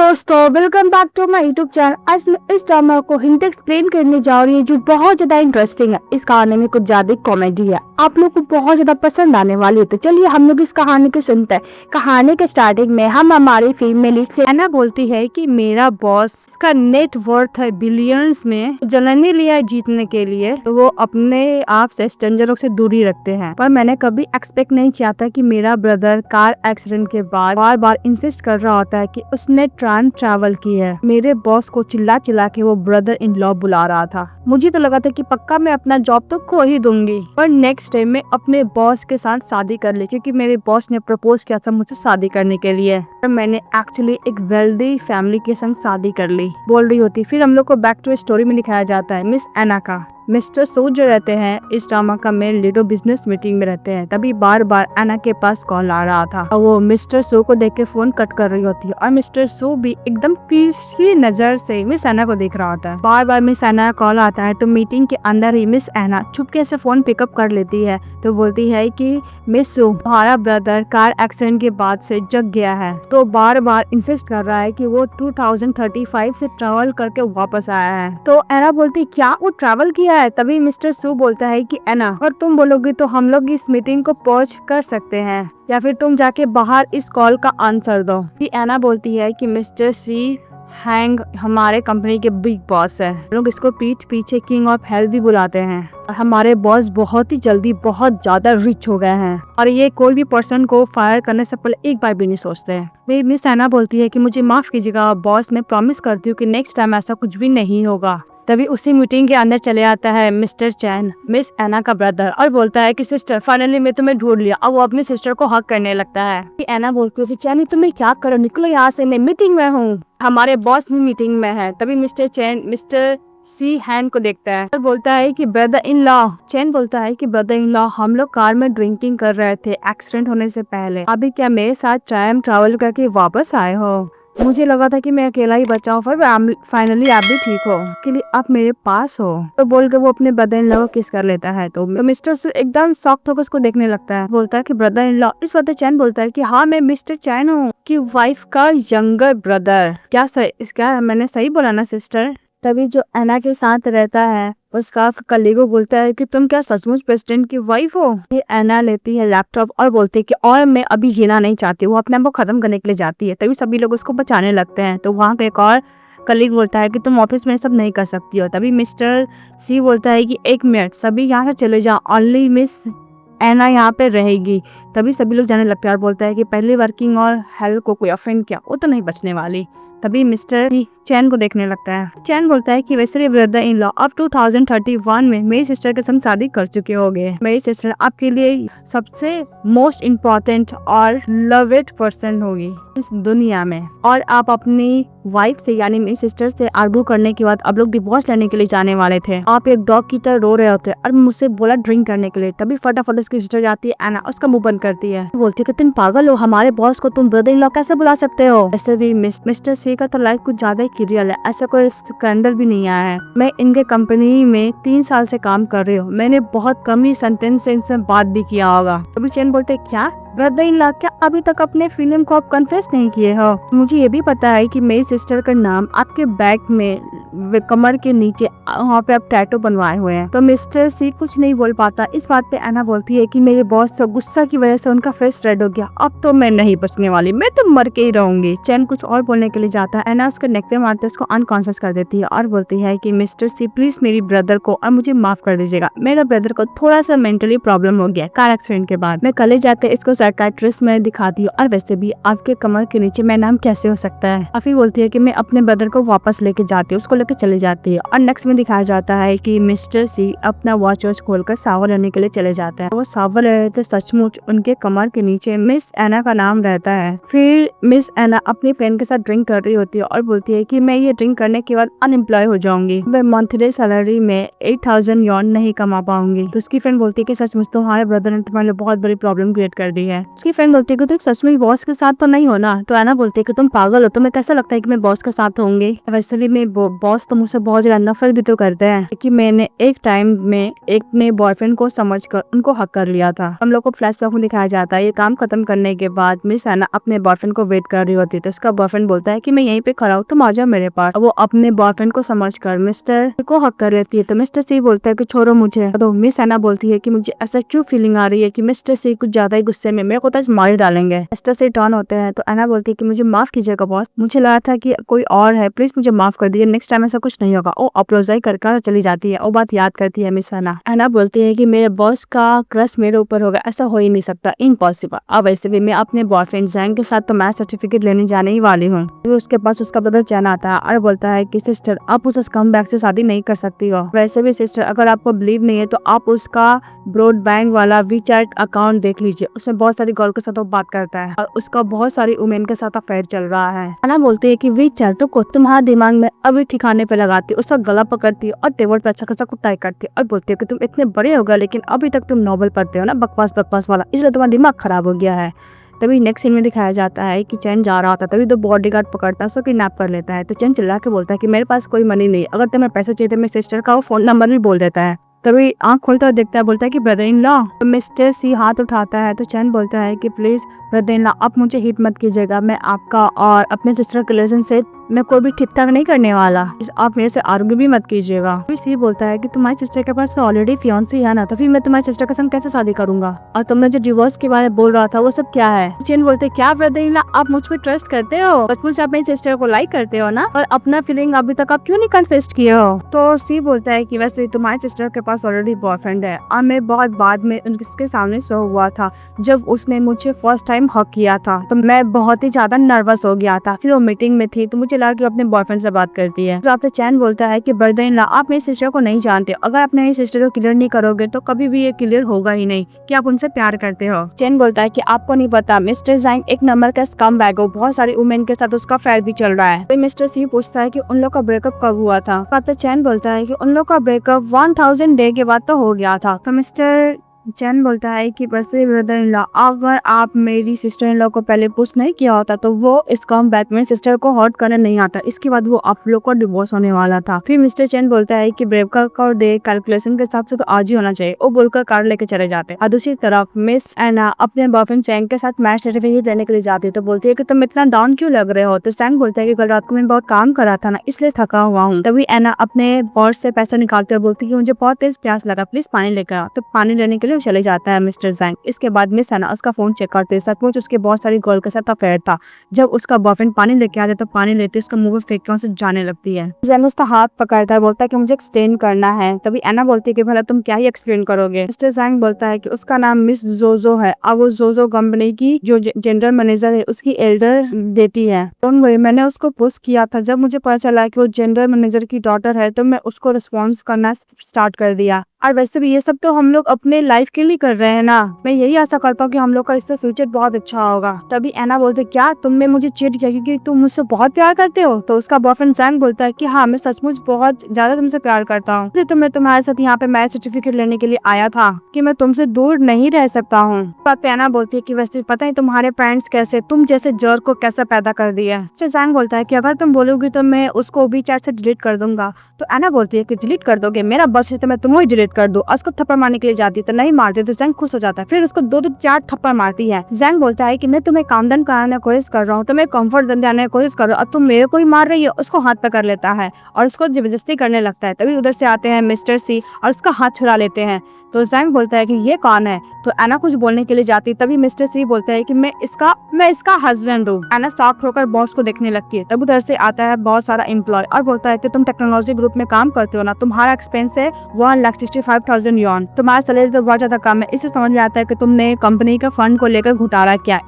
दोस्तों, welcome back to my YouTube channel. आज मैं इस ड्रामा को हिंदी एक्सप्लेन करने जा रही हूँ जो बहुत ज्यादा इंटरेस्टिंग है। इस कहानी में कुछ ज्यादा कॉमेडी है, आप लोग को बहुत ज्यादा पसंद आने वाली है। तो चलिए हम लोग इस कहानी को सुनते हैं। कहानी के स्टार्टिंग में हम हमारी फीमेल लीड से एना बोलती है कि मेरा बॉस का नेट वर्थ है बिलियंस में। जननी लिया जीतने के लिए तो वो अपने आप से स्ट्रेंजरों से दूरी रखते हैं, पर मैंने कभी एक्सपेक्ट नहीं किया था कि मेरा ब्रदर कार एक्सीडेंट के बाद बार बार इंसिस्ट कर रहा होता है कि उसने टाइम ट्रैवल की है। मेरे बॉस को चिल्ला चिल्ला के वो ब्रदर इन लॉ बुला रहा था। मुझे तो लगा था कि पक्का मैं अपना जॉब तो खो ही दूंगी, पर नेक्स्ट डे मैं अपने बॉस के साथ शादी कर ली क्योंकि मेरे बॉस ने प्रपोज किया था मुझसे शादी करने के लिए। मैंने एक्चुअली एक वेल्दी फैमिली के संग शादी कर ली बोल रही होती। फिर हम लोग को बैक टू स्टोरी में दिखाया जाता है मिस एना का। मिस्टर सू जो रहते हैं इस ड्रामा का मेन लीडर बिजनेस मीटिंग में रहते हैं, तभी बार बार एना के पास कॉल आ रहा था और वो मिस्टर सू को देख के फोन कट कर रही होती है और मिस्टर सू भी एकदम पीसली नजर से मिस एना को देख रहा होता है। बार बार मिस एना का कॉल आता है तो मीटिंग के अंदर ही मिस एना चुपके से फोन पिकअप कर लेती है। तो बोलती है कि मिस सू, तुम्हारा ब्रदर कार एक्सीडेंट के बाद से जग गया है, तो बार बार इंसिस्ट कर रहा है कि वो 2035 से ट्रैवल करके वापस आया है। तो एना बोलती क्या वो ट्रैवल किया है? तभी मिस्टर सू बोलता है कि एना, अगर तुम बोलोगी तो हम लोग इस मीटिंग को पॉज कर सकते हैं या फिर तुम जाके बाहर इस कॉल का आंसर दो। फिर एना बोलती है कि मिस्टर सी हैंग हमारे कंपनी के बिग बॉस है, लोग इसको पीठ पीछे किंग ऑफ हेल्थ भी बुलाते हैं और हमारे बॉस बहुत ही जल्दी बहुत ज्यादा रिच हो गए हैं और ये कोई भी पर्सन को फायर करने से पहले एक बार भी नहीं सोचते हैं। मेरी मिस एना बोलती है कि मुझे माफ कीजिएगा बॉस, मैं प्रॉमिस करती हूँ कि नेक्स्ट टाइम ऐसा कुछ भी नहीं होगा। तभी उसी मीटिंग के अंदर चले आता है मिस्टर चैन, मिस एना का ब्रदर, और बोलता है कि सिस्टर फाइनली मैं तुम्हें ढूंढ लिया। और वो अपनी सिस्टर को हक करने लगता है। एना बोलती है चैन तुम्हें क्या करो, निकलो यहाँ से, मैं मीटिंग में हूँ, हमारे बॉस भी मीटिंग में है। तभी मिस्टर चैन मिस्टर सी हैन को देखता है और बोलता है कि ब्रदर इन लॉ, चैन बोलता है कि ब्रदर इन लॉ, हम लोग कार में ड्रिंकिंग कर रहे थे एक्सीडेंट होने से पहले, अभी क्या मेरे साथ टाइम ट्रैवल करके वापस आए हो? मुझे लगा था कि मैं अकेला ही बचा हूँ, पर फाइनली आप भी ठीक हो, के लिए आप मेरे पास हो। तो बोल के वो अपने ब्रदर इन लॉ को किस कर लेता है। तो मिस्टर सू एकदम शॉक्ड होकर उसको देखने लगता है, बोलता है कि ब्रदर इन लॉ। इस बात चैन बोलता है कि हाँ मैं मिस्टर चैन हूँ, कि वाइफ का यंगर ब्रदर। क्या मैंने सही बोला ना सिस्टर? तभी जो एना के साथ रहता है उसका कलीगो बोलता है कि तुम क्या सचमुच प्रेसिडेंट की वाइफ हो? ये एना लेती है लैपटॉप और बोलती है कि और मैं अभी जीना नहीं चाहती। वो अपने आप को खत्म करने के लिए जाती है, तभी सभी लोग उसको बचाने लगते हैं। तो वहाँ पे एक और कलीग बोलता है कि तुम ऑफिस में सब नहीं कर सकती हो। तभी मिस्टर सी बोलता है कि एक मिनट, सभी यहाँ से चले जाओ, ओनली मिस एना यहाँ पे रहेगी। तभी सभी लोग जाने लगते हैं और बोलता है कि पहले वर्किंग और हेल्थ को कोई ऑफेंड किया वो तो नहीं बचने वाली। तभी मिस्टर चैन को देखने लगता है। चैन बोलता है कि वैसे ब्रदर इन लॉ अब 2031 में मेरी सिस्टर के संग शादी कर चुके होंगे। मेरी सिस्टर आपके लिए सबसे मोस्ट इम्पोर्टेंट और लवेड पर्सन होगी इस दुनिया में, और आप अपनी वाइफ से यानी मेरी सिस्टर से आर्ग्यू करने के बाद अब लोग डिवोर्स लेने के लिए जाने वाले थे। आप एक डॉग की तरह रो रहे होते और मुझसे बोला ड्रिंक करने के लिए। तभी फटाफट उसकी सिस्टर जाती है एना, उसका मुंह बंद करती है, बोलती है कि तुम पागल हो, हमारे बॉस को तुम ब्रदर इन लॉ कैसे बुला सकते हो? ऐसे भी मिस्टर सी का तो लाइफ कुछ ज्यादा ही रियल है, ऐसा कोई स्कैंडल भी नहीं आया है। मैं इनके कंपनी में 3 साल से काम कर रही हूँ, मैंने बहुत कम ही सेंटेंस से इनसे बात भी किया होगा। तभी चैन बोलते क्या ब्रदर इन लॉ, क्या अभी तक अपने फिल्म को आप कन्फेस नहीं किए हो? मुझे ये भी पता है कि मेरी सिस्टर का नाम आपके बैग में कमर के नीचे वहाँ पे आप टैटू बनवाए हुए हैं। तो मिस्टर सी कुछ नहीं बोल पाता। इस बात पे एना बोलती है कि मेरे बॉस से गुस्सा की वजह से उनका फेस रेड हो गया, अब तो मैं नहीं बचने वाली, मैं तो मर के ही रहूंगी। चैन कुछ और बोलने के लिए जाता है, एना उसको नेक पे मारते उसको अनकॉन्शियस कर देती है और बोलती है कि मिस्टर सी प्लीज मेरी ब्रदर को और मुझे माफ कर दीजिएगा, मेरा ब्रदर को थोड़ा सा मेंटली प्रॉब्लम हो गया कार एक्सीडेंट के बाद। मैं कल जाते इसको साइकियाट्रिस्ट में दिखाती हूँ, और वैसे भी आपके कमर के नीचे मेरा नाम कैसे हो सकता है? अफी बोलती है कि मैं अपने ब्रदर को वापस लेके जाती हूँ, उसको लेके चले जाती है। और नेक्स्ट में दिखाया जाता है कि मिस्टर सी अपना वॉच खोलकर सावर लेने के लिए चले जाते हैं। वो सावर ले रहे थे, सचमुच उनके कमर के नीचे मिस एना का नाम रहता है। फिर मिस एना अपनी फ्रेंड के साथ ड्रिंक कर रही होती है और बोलती है कि मैं ये ड्रिंक करने के बाद अनएम्प्लॉय हो जाऊंगी, मैं मंथली सैलरी में 8000 यॉन नहीं कमा पाऊंगी। तो उसकी फ्रेंड बोलती है कि सचमुच तुम्हारे ब्रदर ने तुम्हारे लिए बहुत बड़ी प्रॉब्लम क्रिएट कर दी है। उसकी फ्रेंड बोलती है कि तुम सच में बॉस के साथ तो नहीं हो ना? तो एना बोलती है कि तुम पागल हो, तुम्हें कैसा लगता है कि मैं बॉस के साथ होंगी? वैसे भी मैं बॉस तो मुझसे बहुत ज्यादा नफरत भी तो करते हैं कि मैंने एक टाइम में एक अपने बॉयफ्रेंड को समझकर उनको हक कर लिया था। हम लोग को फ्लैशबैक में दिखाया जाता है ये काम खत्म करने के बाद मिस एना अपने बॉयफ्रेंड को वेट कर रही होती है, तो उसका बॉयफ्रेंड बोलता है कि मैं यहीं पे खड़ा हूँ, तुम आ जाओ मेरे पास। वो अपने बॉयफ्रेंड को समझकर मिस्टर को हक कर लेती है, तो मिस्टर सी बोलता है कि छोड़ो मुझे। तो मिस एना बोलती है कि मुझे ऐसा क्यों फीलिंग आ रही है कि मिस्टर सी कुछ ज्यादा ही गुस्से में मेरे को तो मार डालेंगे। मिस्टर सी टर्न होते हैं तो एना बोलती है कि मुझे माफ कीजिएगा बॉस, मुझे लगा था कि कोई और है, प्लीज मुझे माफ कर दीजिए, नेक्स्ट टाइम ऐसा कुछ नहीं होगा। वो अप्रोजाई कर चली जाती है। वो बात याद करती है मिस एना। एना बोलती है कि मेरे बॉस का क्रश मेरे ऊपर होगा, ऐसा हो ही नहीं सकता, इम्पॉसिबल। अब वैसे भी मैं अपने बॉयफ्रेंड जैंग के साथ तो मैच सर्टिफिकेट लेने जाने ही वाली हूँ। उसके पास उसका ब्रदर चैन आता है और बोलता है कि सिस्टर आप उस स्कमबैग से शादी नहीं कर सकती हो। वैसे भी सिस्टर अगर आपको बिलीव नहीं है तो आप उसका ब्रॉडबैंड वाला वीचैट अकाउंट देख लीजिए, उसमें बहुत सारी गर्ल के साथ वो बात करता है और उसका बहुत सारी वुमेन के साथ अफेयर चल रहा है। एना बोलती है कि वीचैट को तुम्हारे दिमाग में अभी ठिकाने पे लगाती है, उसका गला पकड़ती है और टेबल पे अच्छा खासा कुटाई करती है और बोलती है कि तुम इतने बड़े हो गए लेकिन अभी तक तुम नॉवल पढ़ते हो ना बकवास वाला, इसलिए तुम्हारा दिमाग खराब हो गया है। तभी नेक्स्ट सीन में दिखाया जाता है कि चैन जा रहा था, तभी दो बॉडीगार्ड पकड़ता है, उसको किडनैप कर लेता है। तो चैन चिल्ला के बोलता है कि मेरे पास कोई मनी नहीं, अगर तुम्हें पैसे चाहिए तो मेरे सिस्टर का वो फोन नंबर भी बोल देता है। तभी आंख खोलता हुआ देखता है, बोलता है कि ब्रदर इन लॉ। तो मिस्टर सी हाथ उठाता है तो चैन बोलता है कि प्लीज ब्रदर इन लॉ आप मुझे हिट मत कीजिएगा, मैं आपका और अपने सिस्टर के रिलेशनशिप मैं कोई भी ठीक ठाक नहीं करने वाला, आप मेरे से आर्ग्यू भी मत कीजिएगा। फिर सी बोलता है कि तुम्हारी सिस्टर के पास ऑलरेडी फियांसी है ना, तो फिर मैं तुम्हारी सिस्टर के संग कैसे शादी करूंगा, और तुमने जो डिवोर्स के बारे में बोल रहा था वो सब क्या है। चैन बोलते हैं क्या ब्रदर इन लॉ आप मुझ पर ट्रस्ट करते हो, बचपन से आप मेरी सिस्टर को लाइक करते हो ना, और अपना फीलिंग अभी तक आप क्यों नहीं कन्फेस किए हो। तो सी बोलता है कि वैसे तुम्हारी सिस्टर के पास ऑलरेडी बॉयफ्रेंड है और मैं बहुत बाद में उनके सामने शो हुआ था जब उसने मुझे फर्स्ट टाइम हक किया था, तो मैं बहुत ही ज्यादा नर्वस हो गया था। फिर वो मीटिंग में थी तो मुझे लगा कि अपने बॉयफ्रेंड से बात करती है। तो आपसे चैन बोलता है कि ब्रदर इन लॉ आप मेरी सिस्टर को नहीं जानते, अगर आप मेरी सिस्टर को क्लियर नहीं करोगे तो कभी भी ये क्लियर होगा ही नहीं कि आप उनसे प्यार करते हो। चैन बोलता है कि आपको नहीं पता मिस्टर जैंग एक नंबर का स्कमबैग हो, बहुत सारी वुमेन के साथ उसका अफेयर भी चल रहा है। तो मिस्टर सी पूछता है कि उन लोग का ब्रेकअप कब हुआ था। तो चैन बोलता है कि उन लोग का ब्रेकअप 1000 डे के बाद तो हो गया था। तो मिस्टर चैन बोलता है कि बस ब्रदर इन लॉ अगर आप मेरी सिस्टर इन लॉ को पहले पुश नहीं किया होता तो वो स्कमबैग में सिस्टर को हर्ट करने नहीं आता, इसके बाद वो आप लोग को डिवोर्स होने वाला था। फिर मिस्टर चैन बोलता है कि ब्रेकअप का डे कैलकुलेशन के हिसाब से तो आज ही होना चाहिए, वो बोलकर कार लेके चले जाते। और दूसरी तरफ मिस एना अपने बॉयफ्रेंड चैंग के साथ मैच सर्टिफिकेट लेने के लिए जाती है, तो बोलती है कि तुम इतना डाउन क्यों लग रहे हो। तो चैंग बोलता है कि कल रात को मैं बहुत काम करा था ना इसलिए थका हुआ हूँ। तभी एना अपने पर्स से पैसा निकालते हुए बोलती है कि मुझे बहुत तेज प्यास लगा, प्लीज पानी लेकर आओ। तो पानी लेने के लिए चले जाता है मिस्टर जैंग। इसके बाद मिस एना उसका फोन चेक करते, सचमुच उसके बहुत सारी गर्ल के साथ अफेयर था। जब उसका बॉयफ्रेंड पानी लेके आते तो पानी लेते उसका मुंह में फेंक के उसे जाने लगती है। जैंग उसका हाथ पकड़ता है, बोलता है कि मुझे एक्सप्लेन करना है। तभी एना बोलती है कि भला तुम क्या ही एक्सप्लेन करोगे। मिस्टर जैंग बोलता है कि उसका नाम मिस जोजो है और वो जोजो कंपनी की जो जनरल मैनेजर है उसकी एल्डर बेटी है। डोंट वरी, मैंने उसको पुश किया था, जब मुझे पता चला कि वो जनरल मैनेजर की डॉटर है तो मैं उसको रिस्पॉन्स करना स्टार्ट कर दिया। और वैसे भी ये सब तो हम लोग अपने लाइफ के लिए कर रहे हैं ना, मैं यही आशा करता हूँ कि हम लोग का इससे फ्यूचर बहुत अच्छा होगा। तभी एना बोलते क्या तुमने मुझे चीट किया क्योंकि तुम मुझसे बहुत प्यार करते हो। तो उसका बॉयफ्रेंड जैंग बोलता है कि हाँ मैं सचमुच बहुत ज्यादा तुमसे प्यार करता हूँ, तो मैं तुम्हारे साथ यहाँ पे मैरिज सर्टिफिकेट लेने के लिए आया था कि मैं तुमसे दूर नहीं रह सकता हूँ। बात पे एना बोलती है कि वैसे पता है तुम्हारे पेरेंट्स कैसे तुम जैसे जर को कैसे पैदा कर दिया। जैंग बोलता है कि अगर तुम बोलोगी तो मैं उसको वीचैट से डिलीट कर दूंगा। तो एना बोलती है कि डिलीट कर दोगे, मेरा बस है तो मैं तुम्हें डिलीट कर दूं। उसको थप्पड़ मारने के लिए जाती है तो नहीं मारती, तो जैंग खुश हो जाता है, फिर उसको 2-4 थप्पड़ मारती है। जैंग बोलता है कि मैं तुम्हें कामधन कराने की कोशिश कर रहा हूँ, तुम्हें कंफर्ट देने की कोशिश कर रहा हूँ और तुम मेरे को ही मार रही हो। उसको हाथ पकड़ लेता है और उसको जबरदस्ती करने लगता है। तभी उधर से आते हैं मिस्टर सी और उसका हाथ छुड़ा लेते हैं। तो जैंग बोलता है कि ये कौन है। तो एना कुछ बोलने के लिए जाती है, तभी मिस्टर सी बोलता है कि मैं इसका हस्बैंड हूँ। एना शॉक होकर बॉस को देखने लगती है। तब उधर से आता है बहुत सारा एम्प्लॉय और बोलता है कि तुम टेक्नोलॉजी ग्रुप में काम करते हो ना, तुम्हारा एक्सपेंस है 1,65,000 यॉन, तुम्हारा सैलरी तो बहुत ज्यादा कम है। इससे समझ में आता है कि तुमने कंपनी का फंड को लेकर घोटाला किया।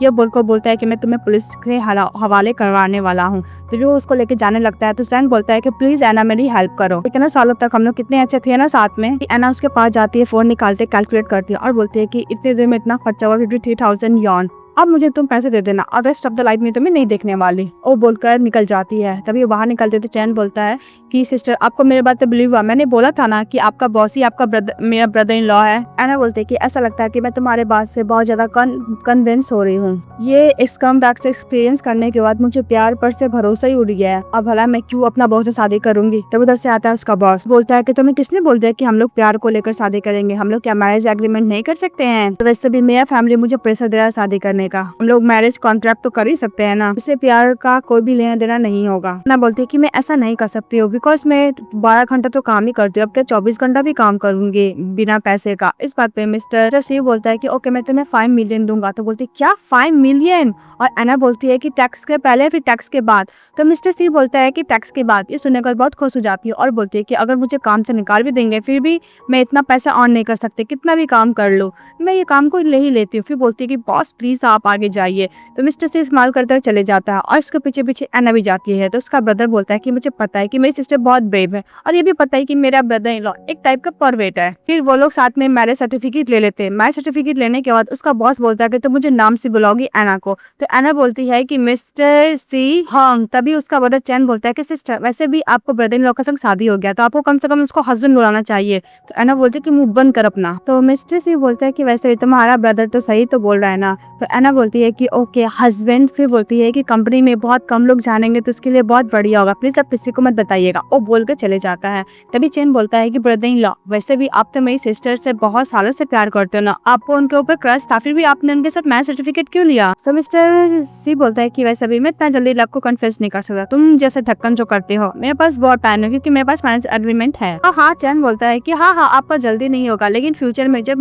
ये बोलकर बोलता है कि मैं तुम्हें पुलिस के हवाले करवाने वाला हूँ। तो वो उसको लेके जाने लगता है। तो जैंग बोलता है कि प्लीज एना मेरी हेल्प करो। इतने सालों तक हम लोग कितने अच्छे थे ना साथ में। एना उसके पास जाती है, फोन निकालते कैलकुलेट करती है और बोलती है कि इतने देर में इतना खर्चा हुआ 53,000 यॉन। अब मुझे तुम पैसे दे देना, और रेस्ट ऑफ द लाइफ में तुम्हें नहीं देखने वाली। वो बोलकर निकल जाती है। तभी वो बाहर निकलते तो चैन बोलता है कि सिस्टर आपको मेरे बात तो बिलीव हुआ, मैंने बोला था ना कि आपका बॉस ही आपका मेरा ब्रदर इन लॉ है। एना बोलते है कि ऐसा लगता है कि मैं तुम्हारे बात से बहुत ज्यादा कन्विंस हो रही हूँ। ये इस कम बैक से एक्सपीरियंस करने के बाद मुझे प्यार पर से भरोसा ही उड़ गया है। अब भला मैं क्यों अपना बॉस से शादी करूंगी। तब उधर से आता है उसका बॉस, बोलता है कि तुम्हें किसने बोल दिया कि हम लोग प्यार को लेकर शादी करेंगे, हम लोग क्या मैरिज एग्रीमेंट नहीं कर सकते हैं। तो वैसे भी मेरा फैमिली मुझे प्रेशर दे रहा है शादी करने का, हम लोग मैरिज कॉन्ट्रैक्ट तो कर ही सकते हैं ना, इससे प्यार का कोई भी लेना देना नहीं होगा। ना बोलती है कि मैं ऐसा नहीं कर सकती हूँ, बिकॉज मैं 12 घंटा तो काम ही करती हूँ, अब क्या 24 घंटा भी काम करूंगी बिना पैसे का। इस बात पे मिस्टर सी बोलता है कि ओके मैं तुम्हें 5 मिलियन दूंगा। तो बोलती है क्या 5 मिलियन, और एना बोलती है कि टैक्स के पहले फिर टैक्स के बाद। तो मिस्टर सी बोलता है कि टैक्स के बाद। ये सुनने कर बहुत खुश हो जाती है और बोलती है कि अगर मुझे काम से निकाल भी देंगे फिर भी मैं इतना पैसा अर्न नहीं कर सकती, कितना भी काम कर लो मैं ये काम को ले ही लेती हूँ। फिर बोलती है कि बॉस प्लीज आप आगे जाइए। तो मिस्टर सी स्माइल करते चले जाता है और उसके पीछे पीछे एना भी जाती है। तो उसका ब्रदर बोलता है कि मुझे पता है कि मेरी सिस्टर बहुत ब्रेव है, और ये भी पता है कि मेरा ब्रदर इन लॉ एक टाइप का परवेट है। फिर वो लोग साथ में मैरिज सर्टिफिकेट ले लेते हैं। मैरिज सर्टिफिकेट लेने के बाद उसका बॉस बोलता है कि तो मुझे नाम से बुलाओगी एना को। तो एना बोलती है कि मिस्टर सी हॉन्ग। तभी उसका ब्रदर चैन बोलता है कि सिस्टर वैसे भी आपको ब्रदर इन लॉ का संग शादी हो गया तो आपको कम से कम उसको हस्बैंड बुलाना चाहिए। तो एना बोलती है कि मुंह बंद कर अपना। तो मिस्टर सी बोलता है कि वैसे भी तुम्हारा ब्रदर तो सही तो बोल रहा है ना। तो एना बोलती है कि ओके हस्बैंड। फिर बोलती है कि कंपनी में बहुत कम लोग जानेंगे तो उसके लिए बहुत बढ़िया होगा, प्लीज आप किसी को मत बताइएगा। वो बोल के चले जाता है। तभी चैन बोलता है कि ब्रदर इन लॉ वैसे भी आप तो मेरी सिस्टर से बहुत सालों से प्यार करते हो ना, आपको उनके ऊपर क्रश था, फिर भी आपने उनके साथ मैरिज सर्टिफिकेट क्यों लिया। तो मिस्टर सी बोलता है कि वैसे भी मैं इतना जल्दी लव को कन्फेस नहीं कर सकता, तुम जैसे ढक्कन जो करते हो, मेरे पास बहुत टाइम है क्योंकि मेरे पास मैरिज एग्रीमेंट है। हाँ चैन बोलता है कि हाँ आपका जल्दी नहीं होगा, लेकिन फ्यूचर में जब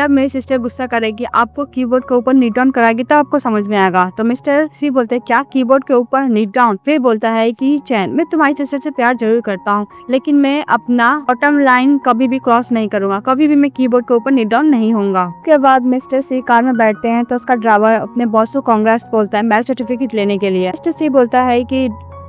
मेरी सिस्टर गुस्सा करेगी आपको कीबोर्ड के ऊपर नीट डाउन कराएगी तो आपको समझ में आएगा। तो मिस्टर सी बोलते हैं क्या कीबोर्ड के ऊपर नीट डाउन। फिर बोलता है कि चैन मैं तुम्हारी सिस्टर से प्यार जरूर करता हूँ, लेकिन मैं अपना बॉटम लाइन कभी भी क्रॉस नहीं करूंगा, कभी भी मैं कीबोर्ड के ऊपर नीट डाउन नहीं होऊंगा। उसके बाद मिस्टर सी कार में बैठते हैं तो उसका ड्राइवर अपने बॉस को कांग्रेस बोलता है मैरिज सर्टिफिकेट लेने के लिए। मिस्टर सी बोलता है कि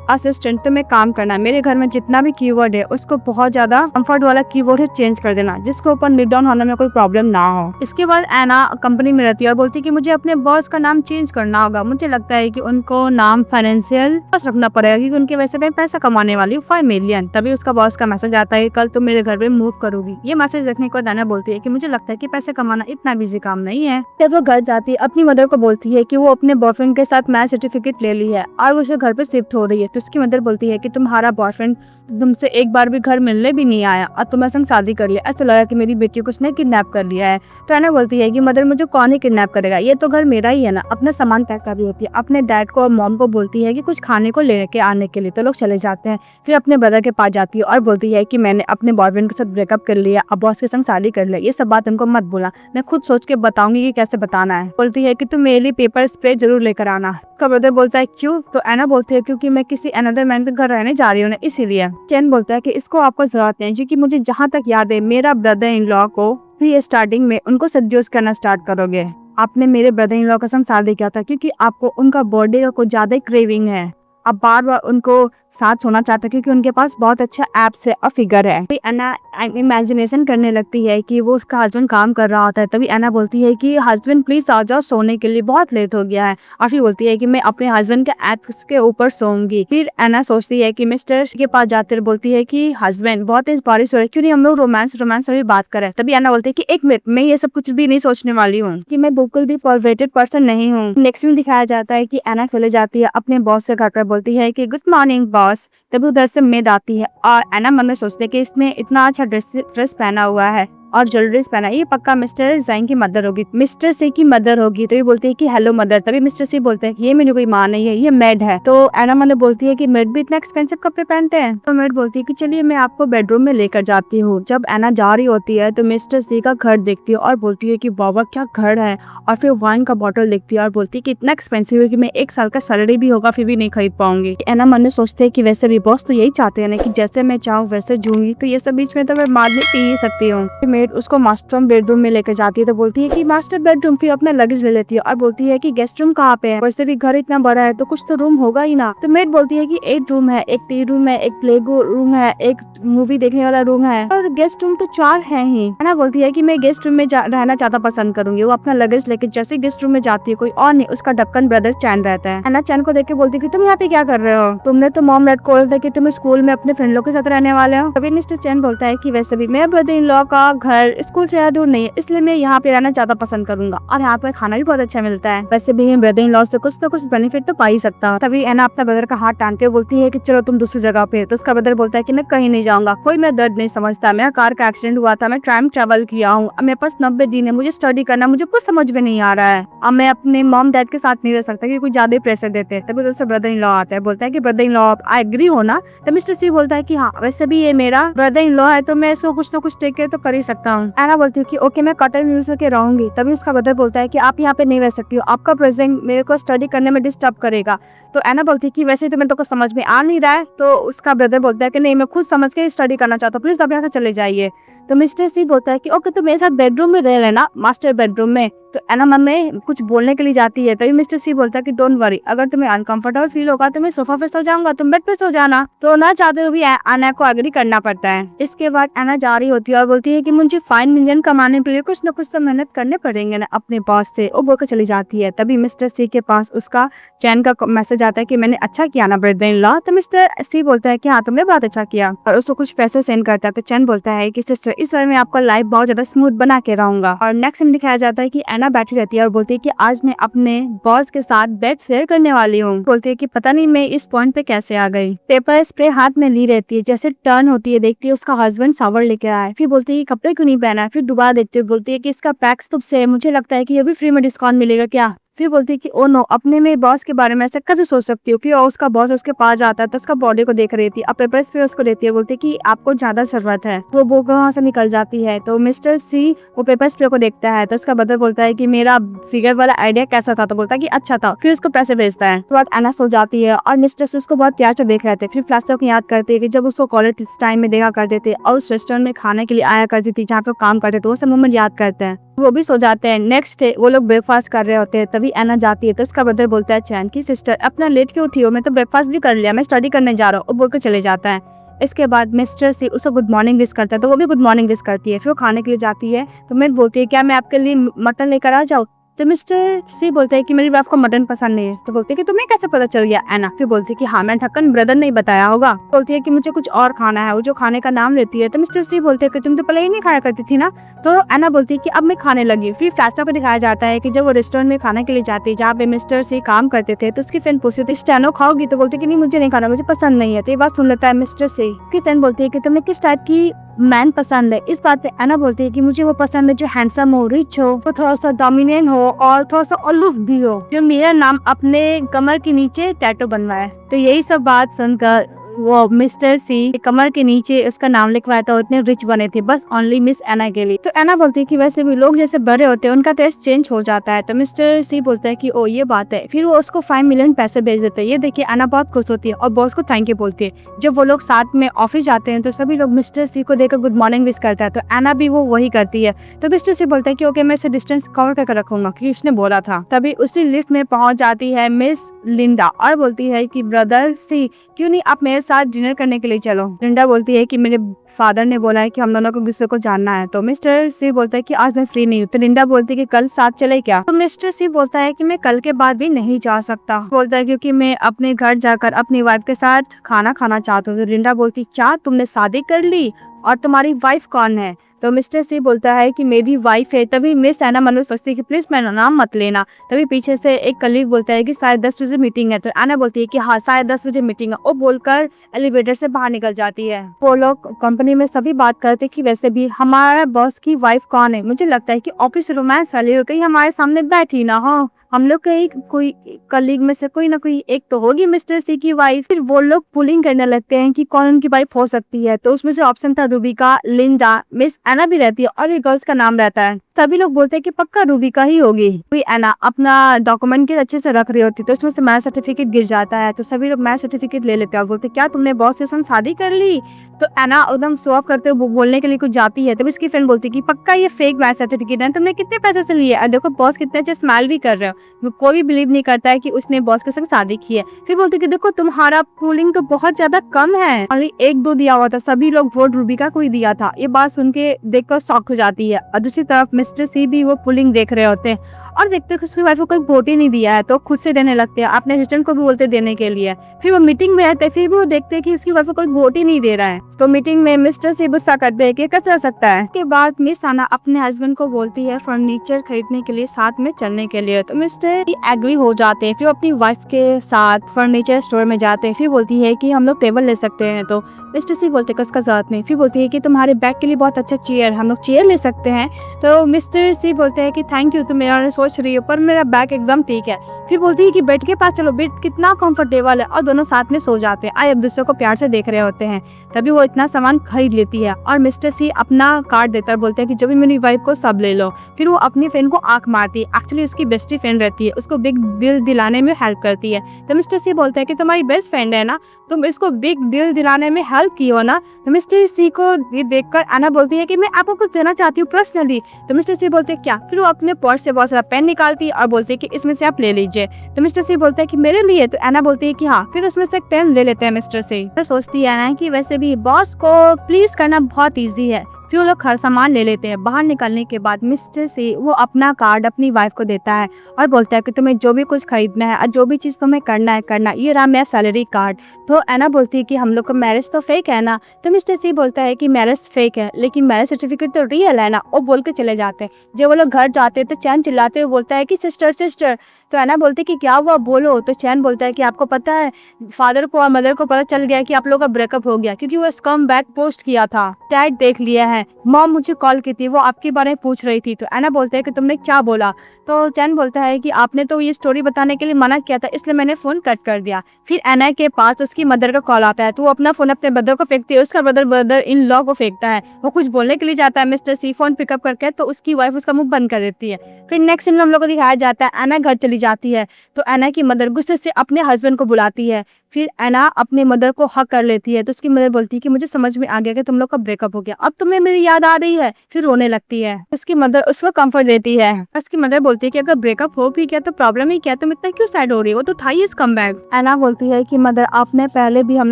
असिस्टेंट तुम्हें काम करना है, मेरे घर में जितना भी कीवर्ड है उसको बहुत ज्यादा कंफर्ट वाला कीवर्ड है चेंज कर देना, जिसके ऊपर नीट डाउन होने में कोई प्रॉब्लम ना हो। इसके बाद एना कंपनी में रहती है और बोलती है कि मुझे अपने बॉस का नाम चेंज करना होगा, मुझे लगता है कि उनको नाम फाइनेंशियल बॉस रखना पड़ेगा क्योंकि उनके वैसे मैं पैसा कमाने वाली हूँ 5 मिलियन। तभी उसका बॉस का मैसेज आता है कल तुम मेरे घर पे मूव करोगी। ये मैसेज देखने के बाद एना बोलती है कि मुझे लगता है कि पैसे कमाना इतना बिजी काम नहीं है। जब वो घर जाती है अपनी मदर को बोलती है कि वो अपने बॉयफ्रेंड के साथ मैरिज सर्टिफिकेट ले ली है और वो उसे घर पे शिफ्ट हो रही है। तो उसकी मदर बोलती है कि तुम्हारा बॉयफ्रेंड तुमसे एक बार भी घर मिलने भी नहीं आया और तुम्हारे संग शादी कर लिया, ऐसा लगा कि मेरी बेटी को उसने किडनैप कर लिया है। तो एना बोलती है कि मदर मुझे कौन ही किडनैप करेगा, ये तो घर मेरा ही है ना। अपना सामान पैक कर रही होती है, अपने डैड को और मॉम को बोलती है कि कुछ खाने को लेके आने के लिए। तो लोग चले जाते हैं। फिर अपने ब्रदर के पास जाती है और बोलती है कि मैंने अपने बॉयफ्रेंड के साथ ब्रेकअप कर लिया, अब बॉस के संग शादी कर लिया, ये सब बात उनको मत बोला, मैं खुद सोच के बताऊंगी कि कैसे बताना है। बोलती है कि तुम मेरे लिए पेपर स्प्रे जरूर लेकर आना। उसका ब्रदर बोलता है क्यों। तो एना बोलती है क्योंकि मैं किसी अनदर मैन के घर रहने जा रही हूँ ना, इसीलिए। चैन बोलता है कि इसको आपको जरूरत नहीं, क्योंकि मुझे जहाँ तक याद है मेरा ब्रदर इन लॉ को भी स्टार्टिंग में उनको सेड्यूस करना स्टार्ट करोगे। आपने मेरे ब्रदर इन लॉ का संग शादी किया था क्योंकि आपको उनका बर्थडे का कुछ ज्यादा क्रेविंग है, अब बार बार उनको साथ सोना चाहता है क्योंकि उनके पास बहुत अच्छा एप्स है और फिगर है। एना इमेजिनेशन करने लगती है कि वो उसका हस्बैंड काम कर रहा होता है। तभी एना बोलती है कि हस्बैंड प्लीज आ जाओ सोने के लिए, बहुत लेट हो गया है। और फिर बोलती है कि मैं अपने हस्बैंड के एप्स के ऊपर सोऊंगी। फिर एना सोचती है कि मिस्टर के पास जाते हुए बोलती है कि हस्बैंड बहुत तेज बारिश हो रही है, क्यों नहीं हम लोग रोमांस वाली बात करें। तभी एना बोलती है कि एक मिनट, मैं ये सब कुछ भी नहीं सोचने वाली हूँ, कि मैं बिल्कुल भी परवेटेड पर्सन नहीं हूँ। नेक्स्ट में दिखाया जाता है कि एना चले जाती है अपने बॉस से कहकर बोलती है कि गुड मॉर्निंग बॉस। तभी उधर से मेड आती है और एना मन में सोचते है कि इसने इतना अच्छा ड्रेस पहना हुआ है और ज्वेलरीज पहना है, ये पक्का मिस्टर जैंग की मदर होगी, मिस्टर सी की मदर होगी। तो ये बोलती है कि हेलो मदर। तभी मिस्टर सी बोलते हैं ये मेरी कोई माँ नहीं है, ये मेड है। तो एना मन बोलती है कि मेड भी इतना एक्सपेंसिव कपड़े पहनते हैं। तो मेड बोलती है कि चलिए मैं आपको बेडरूम में लेकर जाती हूँ। जब एना जा रही होती है तो मिस्टर सी का घर देखती है और बोलती है कि बाबा क्या घर है, और फिर वाइन का बॉटल देखती है और बोलती है कि इतना एक्सपेंसिव है कि मैं 1 साल का सैलरी भी होगा फिर भी नहीं खरीद पाऊंगी। एना मन में सोचते है कि वैसे भी बॉस तो यही चाहते हैं ना कि जैसे मैं चाहूँ वैसे जूंगी, तो ये सब बीच में तो मैं बाद में पी ही सकती हूँ। मेड उसको मास्टर बेडरूम में लेकर जाती है तो बोलती है कि मास्टर बेडरूम, फिर अपना लगेज ले लेती है और बोलती है कि गेस्ट रूम कहाँ पे है, वैसे भी घर इतना बड़ा है तो कुछ तो रूम होगा ही ना। तो मेड बोलती है कि 8 रूम है, एक टी रूम है, एक प्ले रूम है, एक मूवी देखने वाला रूम है और गेस्ट रूम तो 4 है ही। एना बोलती है कि मैं गेस्ट रूम में रहना ज्यादा पसंद करूंगी। वो अपना लगेज लेके जैसे गेस्ट रूम में जाती है, कोई और नहीं उसका ढक्कन ब्रदर चैन रहता है। एना चैन को देख के बोलती है कि तुम यहाँ पे क्या कर रहे हो, तुमने तो मॉम डैड को बोला था कि तुम स्कूल में अपने फ्रेंड लोग के साथ रहने वाले हो। तभी मिस्टर चैन बोलता है कि वैसे भी मेरा ब्रदर इन लॉ का घर स्कूल से ज्यादा दूर नहीं है, इसलिए मैं यहाँ पे रहना ज्यादा पसंद करूंगा और यहाँ पर खाना भी बहुत अच्छा मिलता है। वैसे भी ब्रदर इन लॉ से कुछ न कुछ बेनिफिट तो पा ही सकता। तभी एना अपना ब्रदर का हाथ टानते हुए बोलती है कि चलो तुम दूसरी जगह पे। तो उसका ब्रदर बोलता है कि मैं कहीं नहीं जाऊंगा, कोई मेरा दर्द नहीं समझता, मेरा कार का एक्सीडेंट हुआ था, मैं टाइम ट्रेवल किया हूँ, अब मेरे पास 90 दिन है, मुझे स्टडी करना, मुझे कुछ समझ में नहीं आ रहा है, अब मैं अपने मॉम डैड के साथ नहीं रह सकता क्योंकि कुछ ज्यादा प्रेशर देते हैं। तभी उससे ब्रदर इन लॉ आता है, बोलता है कि brother in law I agree हो ना। तो मिस्टर सी बोलता है कि हाँ वैसे भी ये मेरा ब्रदर इन लॉ है तो मैं इसको कुछ न कुछ टेक केयर तो कर ही सकता हूँ। एना बोलती है कि ओके मैं कॉटन मिल्स के रहूंगी। तभी उसका ब्रदर बोलता है कि आप यहाँ पे नहीं रह सकती हो, आपका प्रेजेंट मेरे को स्टडी करने में डिस्टर्ब करेगा। तो एना बोलती है कि वैसे तो मेरे को समझ में आ नहीं रहा है। तो उसका ब्रदर बोलता है कि नहीं मैं खुद समझ के स्टडी करना चाहता हूँ, प्लीज आप यहाँ से चले जाइए। तो मिस्टर सी बोलता है कि ओके तो मेरे साथ बेडरूम में रह लेना, मास्टर बेडरूम में। तो एना मम्मी कुछ बोलने के लिए जाती है। तभी मिस्टर सी बोलता है कि डोंट वरी, अगर तुम्हें अनकंफर्टेबल फील होगा तो मैं सोफा पे सो जाऊंगा, तुम बेड पे सो जाना। तो ना चाहते हुए भी एना को एग्री करना पड़ता है। इसके बाद एना जा रही होती है और बोलती है कि मुझे फाइन मिलियन कमाने के लिए कुछ न कुछ तो मेहनत करने पड़ेंगे ना अपने बॉस से। वो बोलकर चली जाती है। तभी मिस्टर सी के पास उसका चैन का मैसेज आता है कि मैंने अच्छा किया ना ब्रदर इन लॉ। तो मिस्टर सी बोलता है कि हाँ तुमने बहुत अच्छा किया और उसको कुछ पैसे सेंड करता है। तो चैन बोलता है कि सिस्टर इस बार मैं आपका लाइफ बहुत ज्यादा स्मूथ बना के रहूंगा। और नेक्स्ट में दिखाया जाता है कि एना बैठी रहती है और बोलती है कि आज मैं अपने बॉस के साथ बेड शेयर करने वाली हूँ। बोलती है कि पता नहीं मैं इस पॉइंट पे कैसे आ गई। पेपर स्प्रे हाथ में ली रहती है, जैसे टर्न होती है देखती है उसका हस्बैंड शावर लेके आया है। फिर बोलती है कि कपड़े क्यों नहीं पहना है। फिर दोबारा देखती है, बोलती है कि इसका पैक्स तुम से मुझे लगता है कि ये भी फ्री में डिस्काउंट मिलेगा क्या। फिर बोलती है कि ओ नो, अपने में बॉस के बारे में ऐसा कैसे सोच सकती हूँ। फिर उसका बॉस उसके पास जाता है तो उसका बॉडी को देख रही थी, अब पेपर स्प्रे उसको देती है, बोलती है कि आपको ज्यादा जरूरत है। वो वहाँ से निकल जाती है। तो मिस्टर सी वो पेपर स्प्रे को देखता है तो उसका ब्रदर बोलता है कि मेरा फिगर वाला आइडिया कैसा था। तो बोलता है कि अच्छा था। फिर उसको पैसे भेजता है। तो बाद एना सो जाती है और मिस्टर सी उसको बहुत प्यार से देख रहे थे। फिर फ्लैशबैक याद करती है कि जब उसको कॉलेज टाइम में देखा करते थे और उस रेस्टोरेंट में खाने के लिए आया करती थी जहाँ पे काम करते थे, वो सब मोमेंट याद करते हैं। वो भी सो जाते हैं। नेक्स्ट डे वो लोग ब्रेकफास्ट कर रहे होते हैं। तभी एना जाती है तो उसका ब्रदर बोलता है चैन की सिस्टर अपना लेट क्यों उठी हो, मैं तो ब्रेकफास्ट भी कर लिया, मैं स्टडी करने जा रहा हूँ, बोलकर चले जाता है। इसके बाद मिस्टर सी उसको गुड मॉर्निंग विश करता है तो वो भी गुड मॉर्निंग विश करती है। फिर वो खाने के लिए जाती है तो मैं बोलती है क्या मैं आपके लिए मटन लेकर आ जाऊँ। तो मिस्टर सी बोलते हैं कि मेरी वाइफ को मटन पसंद नहीं है। तो बोलते हैं कि तुम्हें कैसे पता चल गया। एना फिर बोलती है कि हाँ मैं ढक्कन ब्रदर नहीं बताया होगा। बोलती है कि मुझे कुछ और खाना है, वो जो खाने का नाम लेती है। तो मिस्टर सी बोलते हैं कि तुम तो पहले ही नहीं खाया करती थी ना। तो एना बोलती है कि अब मैं खाने लगी। फिर फ्लैशबैक को दिखाया जाता है कि जब वो रेस्टोरेंट में खाने के लिए जाती है जहाँ पे मिस्टर सी काम करते थे तो उसकी फ्रेंड पूछती थी स्टेनो खाओगी। तो बोलती है कि नहीं मुझे नहीं खाना, मुझे पसंद नहीं है। तो ये बात सुन लेता है मिस्टर सी। उसकी फ्रेंड बोलती है कि तुम्हें किस टाइप की मैन पसंद है। इस बात पे एना बोलती है कि मुझे वो पसंद है जो हैंडसम हो, रिच हो, तो थोड़ा सा डोमिनेंट हो और थोड़ा सा अलूफ भी हो, जो मेरा नाम अपने कमर के नीचे टैटू बनवाए। तो यही सब बात सुनकर वो मिस्टर सी कमर के नीचे उसका नाम लिखवाया था, उतने रिच बने थे बस ओनली मिस एना के लिए। तो एना बोलती है कि वैसे भी लोग जैसे बड़े होते हैं उनका टेस्ट चेंज हो जाता है। तो मिस्टर सी बोलता है कि ओ ये बात है। फिर वो उसको 5 मिलियन पैसे भेज देते हैं। ये देखिए एना बहुत खुश होती है और बॉस को थैंक यू बोलती है। जब वो लोग साथ में ऑफिस जाते हैं तो सभी लोग मिस्टर सी को देखकर गुड मॉर्निंग विश करता है। तो एना भी वो वही करती है। तो मिस्टर सी बोलता है कि ओके मैं इसे डिस्टेंस कवर करके रखूंगा क्योंकि उसने बोला था। तभी उसी लिफ्ट में पहुंच जाती है मिस लिंडा और बोलती है कि ब्रदर सी क्यों नहीं आप मेरे साथ डिनर करने के लिए चलो। लिंडा बोलती है कि मेरे फादर ने बोला है कि हम दोनों को दूसरे को जानना है। तो मिस्टर सी बोलता है कि आज मैं फ्री नहीं हूँ। तो लिंडा बोलती है कि कल साथ चले क्या। तो मिस्टर सी बोलता है कि मैं कल के बाद भी नहीं जा सकता। बोलता है क्योंकि मैं अपने घर जाकर अपनी वाइफ के साथ खाना खाना चाहता हूँ। तो लिंडा बोलती क्या तुमने शादी कर ली और तुम्हारी वाइफ कौन है। तो मिस्टर सी बोलता है कि मेरी वाइफ है। तभी मिस एना मन में सोचती है कि प्लीज मेरा नाम मत लेना। तभी पीछे से एक कलीग बोलता है कि शायद 10 बजे मीटिंग है। तो एना बोलती है कि हाँ शायद 10 बजे मीटिंग है। वो बोलकर एलिवेटर से बाहर निकल जाती है। वो लोग कंपनी में सभी बात करते कि वैसे भी हमारा बॉस की वाइफ कौन है। मुझे लगता है कि ऑफिस रोमांस वाली हो कहीं हमारे सामने बैठी ना हो, हम लोग के कोई कलीग में से कोई ना कोई एक तो होगी मिस्टर सी की वाइफ। फिर वो लोग पुलिंग करने लगते हैं कि कौन उनकी वाइफ हो सकती है। तो उसमें से ऑप्शन था रूबिका, लिंडा, मिस एना भी रहती है और ये गर्ल्स का नाम रहता है। सभी लोग बोलते हैं कि पक्का रूबी का ही होगी। कोई एना अपना डॉक्यूमेंट के अच्छे से रख रही होती तो उसमें से मैरिज सर्टिफिकेट गिर जाता है, तो सभी लोग मैरिज सर्टिफिकेट ले लेते हैं और बोलते क्या तुमने बॉस के संग शादी कर ली। तो एना एकदम शो ऑफ करते हुए बोलने के लिए कुछ जाती है, तब इसकी फ्रेंड बोलती कि पक्का ये फेक मैरिज सर्टिफिकेट है, तुमने कितने पैसे से लिए, और देखो बॉस कितने अच्छे स्माइल भी कर रहे हो। कोई भी बिलीव नहीं करता है कि उसने बॉस के संग शादी की है। फिर बोलती कि देखो तुम्हारा पोलिंग तो बहुत ज्यादा कम है, ओनली 1-2 दिया हुआ था, सभी लोग वोट रूबी का कोई दिया था। ये बात सुन के देखकर शॉक हो जाती है। और दूसरी तरफ मिस्टर सी भी वो पोलिंग देख रहे होते हैं और देखते हैं कि उसकी वाइफ को कोई वोट ही नहीं दिया है, तो खुद से देने लगते हैं, अपने असिस्टेंट को भी बोलते देने के लिए। फिर वो मीटिंग में रहते हैं, फिर भी वो देखते हैं कि उसकी वाइफ को कोई वोट ही नहीं दे रहा है। तो मीटिंग में मिस्टर सी गुस्सा करते हैं कि कैसे हो सकता है। इसके बाद मिस आना अपने हस्बैंड को बोलती है फर्नीचर खरीदने के लिए साथ में चलने के लिए, तो मिस्टर एग्री हो जाते हैं। फिर अपनी वाइफ के साथ फर्नीचर स्टोर में जाते हैं। फिर बोलती है कि हम लोग टेबल ले सकते हैं, तो मिस्टर सी बोलते हैं उसका जरूरत नहीं। फिर बोलती है कि तुम्हारे बैग के लिए बहुत अच्छा चेयर, हम लोग चेयर ले सकते हैं। तो मिस्टर सी बोलते हैं कि थैंक यू, तुम मेरा सोच रही हो, पर मेरा बैग एकदम ठीक है। फिर बोलती है कि बेड के पास चलो, बेड कितना कंफर्टेबल है, और दोनों साथ में सो जाते हैं। आए एक दूसरे को प्यार से देख रहे होते हैं। तभी वो इतना सामान खरीद लेती है और मिस्टर सी अपना कार्ड देता है, बोलते हैं कि जो भी मेरी वाइफ को सब ले लो। फिर वो अपनी फ्रेंड को आंख मारती है, एक्चुअली उसकी बेस्टी फ्रेंड रहती है, उसको बिग डील दिलाने में हेल्प करती है। तो मिस्टर सी बोलते हैं कि तुम्हारी बेस्ट फ्रेंड है ना, तुम इसको बिग डील दिलाने में हेल्प की हो ना। तो मिस्टर सी को देखकर एना बोलती है कि मैं आपको कुछ देना चाहती हूँ पर्सनली। तो मिस्टर सी बोलते हैं क्या। फिर वो अपने पर्स से बहुत सारा पेन निकालती है और बोलती है कि इसमें से आप ले लीजिए। तो मिस्टर सी बोलते हैं कि मेरे लिए। तो एना बोलती है कि हाँ। फिर उसमें से एक पेन ले लेते हैं मिस्टर सी। तो सोचती है एना कि वैसे भी बॉस को प्लीज करना बहुत ईजी है। फिर वो लोग हर सामान ले लेते हैं। बाहर निकलने के बाद मिस्टर सी वो अपना कार्ड अपनी वाइफ को देता है और बोलता है कि तुम्हें जो भी कुछ खरीदना है और जो भी चीज़ तुम्हें करना है करना, ये रहा मेरा सैलरी कार्ड। तो एना बोलती है कि हम लोग का मैरिज तो फेक है ना। तो मिस्टर सी बोलता है कि मैरिज फेक है लेकिन मैरिज सर्टिफिकेट तो रियल है ना। वो बोल के चले जाते हैं। जब वो लोग घर जाते हैं तो चैन चिल्लाते हुए बोलता है कि सिस्टर सिस्टर। तो एना बोलती है कि क्या हुआ बोलो। तो चैन बोलता है कि आपको पता है फादर को और मदर को पता चल गया कि आप लोगों का ब्रेकअप हो गया, क्योंकि वो स्कम बैक पोस्ट किया था, टैग देख लिया है। मॉम मुझे कॉल की थी, वो आपके बारे में पूछ रही थी। तो एना बोलता है कि तुमने क्या बोला। तो चैन बोलता है कि आपने तो ये स्टोरी बताने के लिए मना किया था, इसलिए मैंने फोन कट कर दिया। फिर एना के पास उसकी मदर का कॉल आता है, तो वो अपना फोन अपने ब्रदर को फेंकती है, उसका ब्रदर इन लॉ को फेंकता है। वो कुछ बोलने के लिए जाता है मिस्टर सी, फोन पिकअप करके, तो उसकी वाइफ उसका मुंह बंद कर देती है। फिर नेक्स्ट सीन में हम लोग को दिखाया जाता है एना घर चली जाती है। तो एना की मदर गुस्से से अपने हस्बैंड को बुलाती है। फिर एना अपने मदर को हक कर लेती है। तो उसकी मदर बोलती है कि मुझे समझ में आ गया कि तुम लोग का ब्रेकअप हो गया, अब तुम्हें मेरी याद आ रही है। फिर रोने लगती है। उसकी मदर उसको कंफर्ट देती है। उसकी मदर बोलती है कि अगर ब्रेकअप हो भी गया तो प्रॉब्लम ही क्या, तुम इतना क्यों सैड हो रही हो, तो था ही कम बैक। एना बोलती है कि मदर आपने पहले भी हम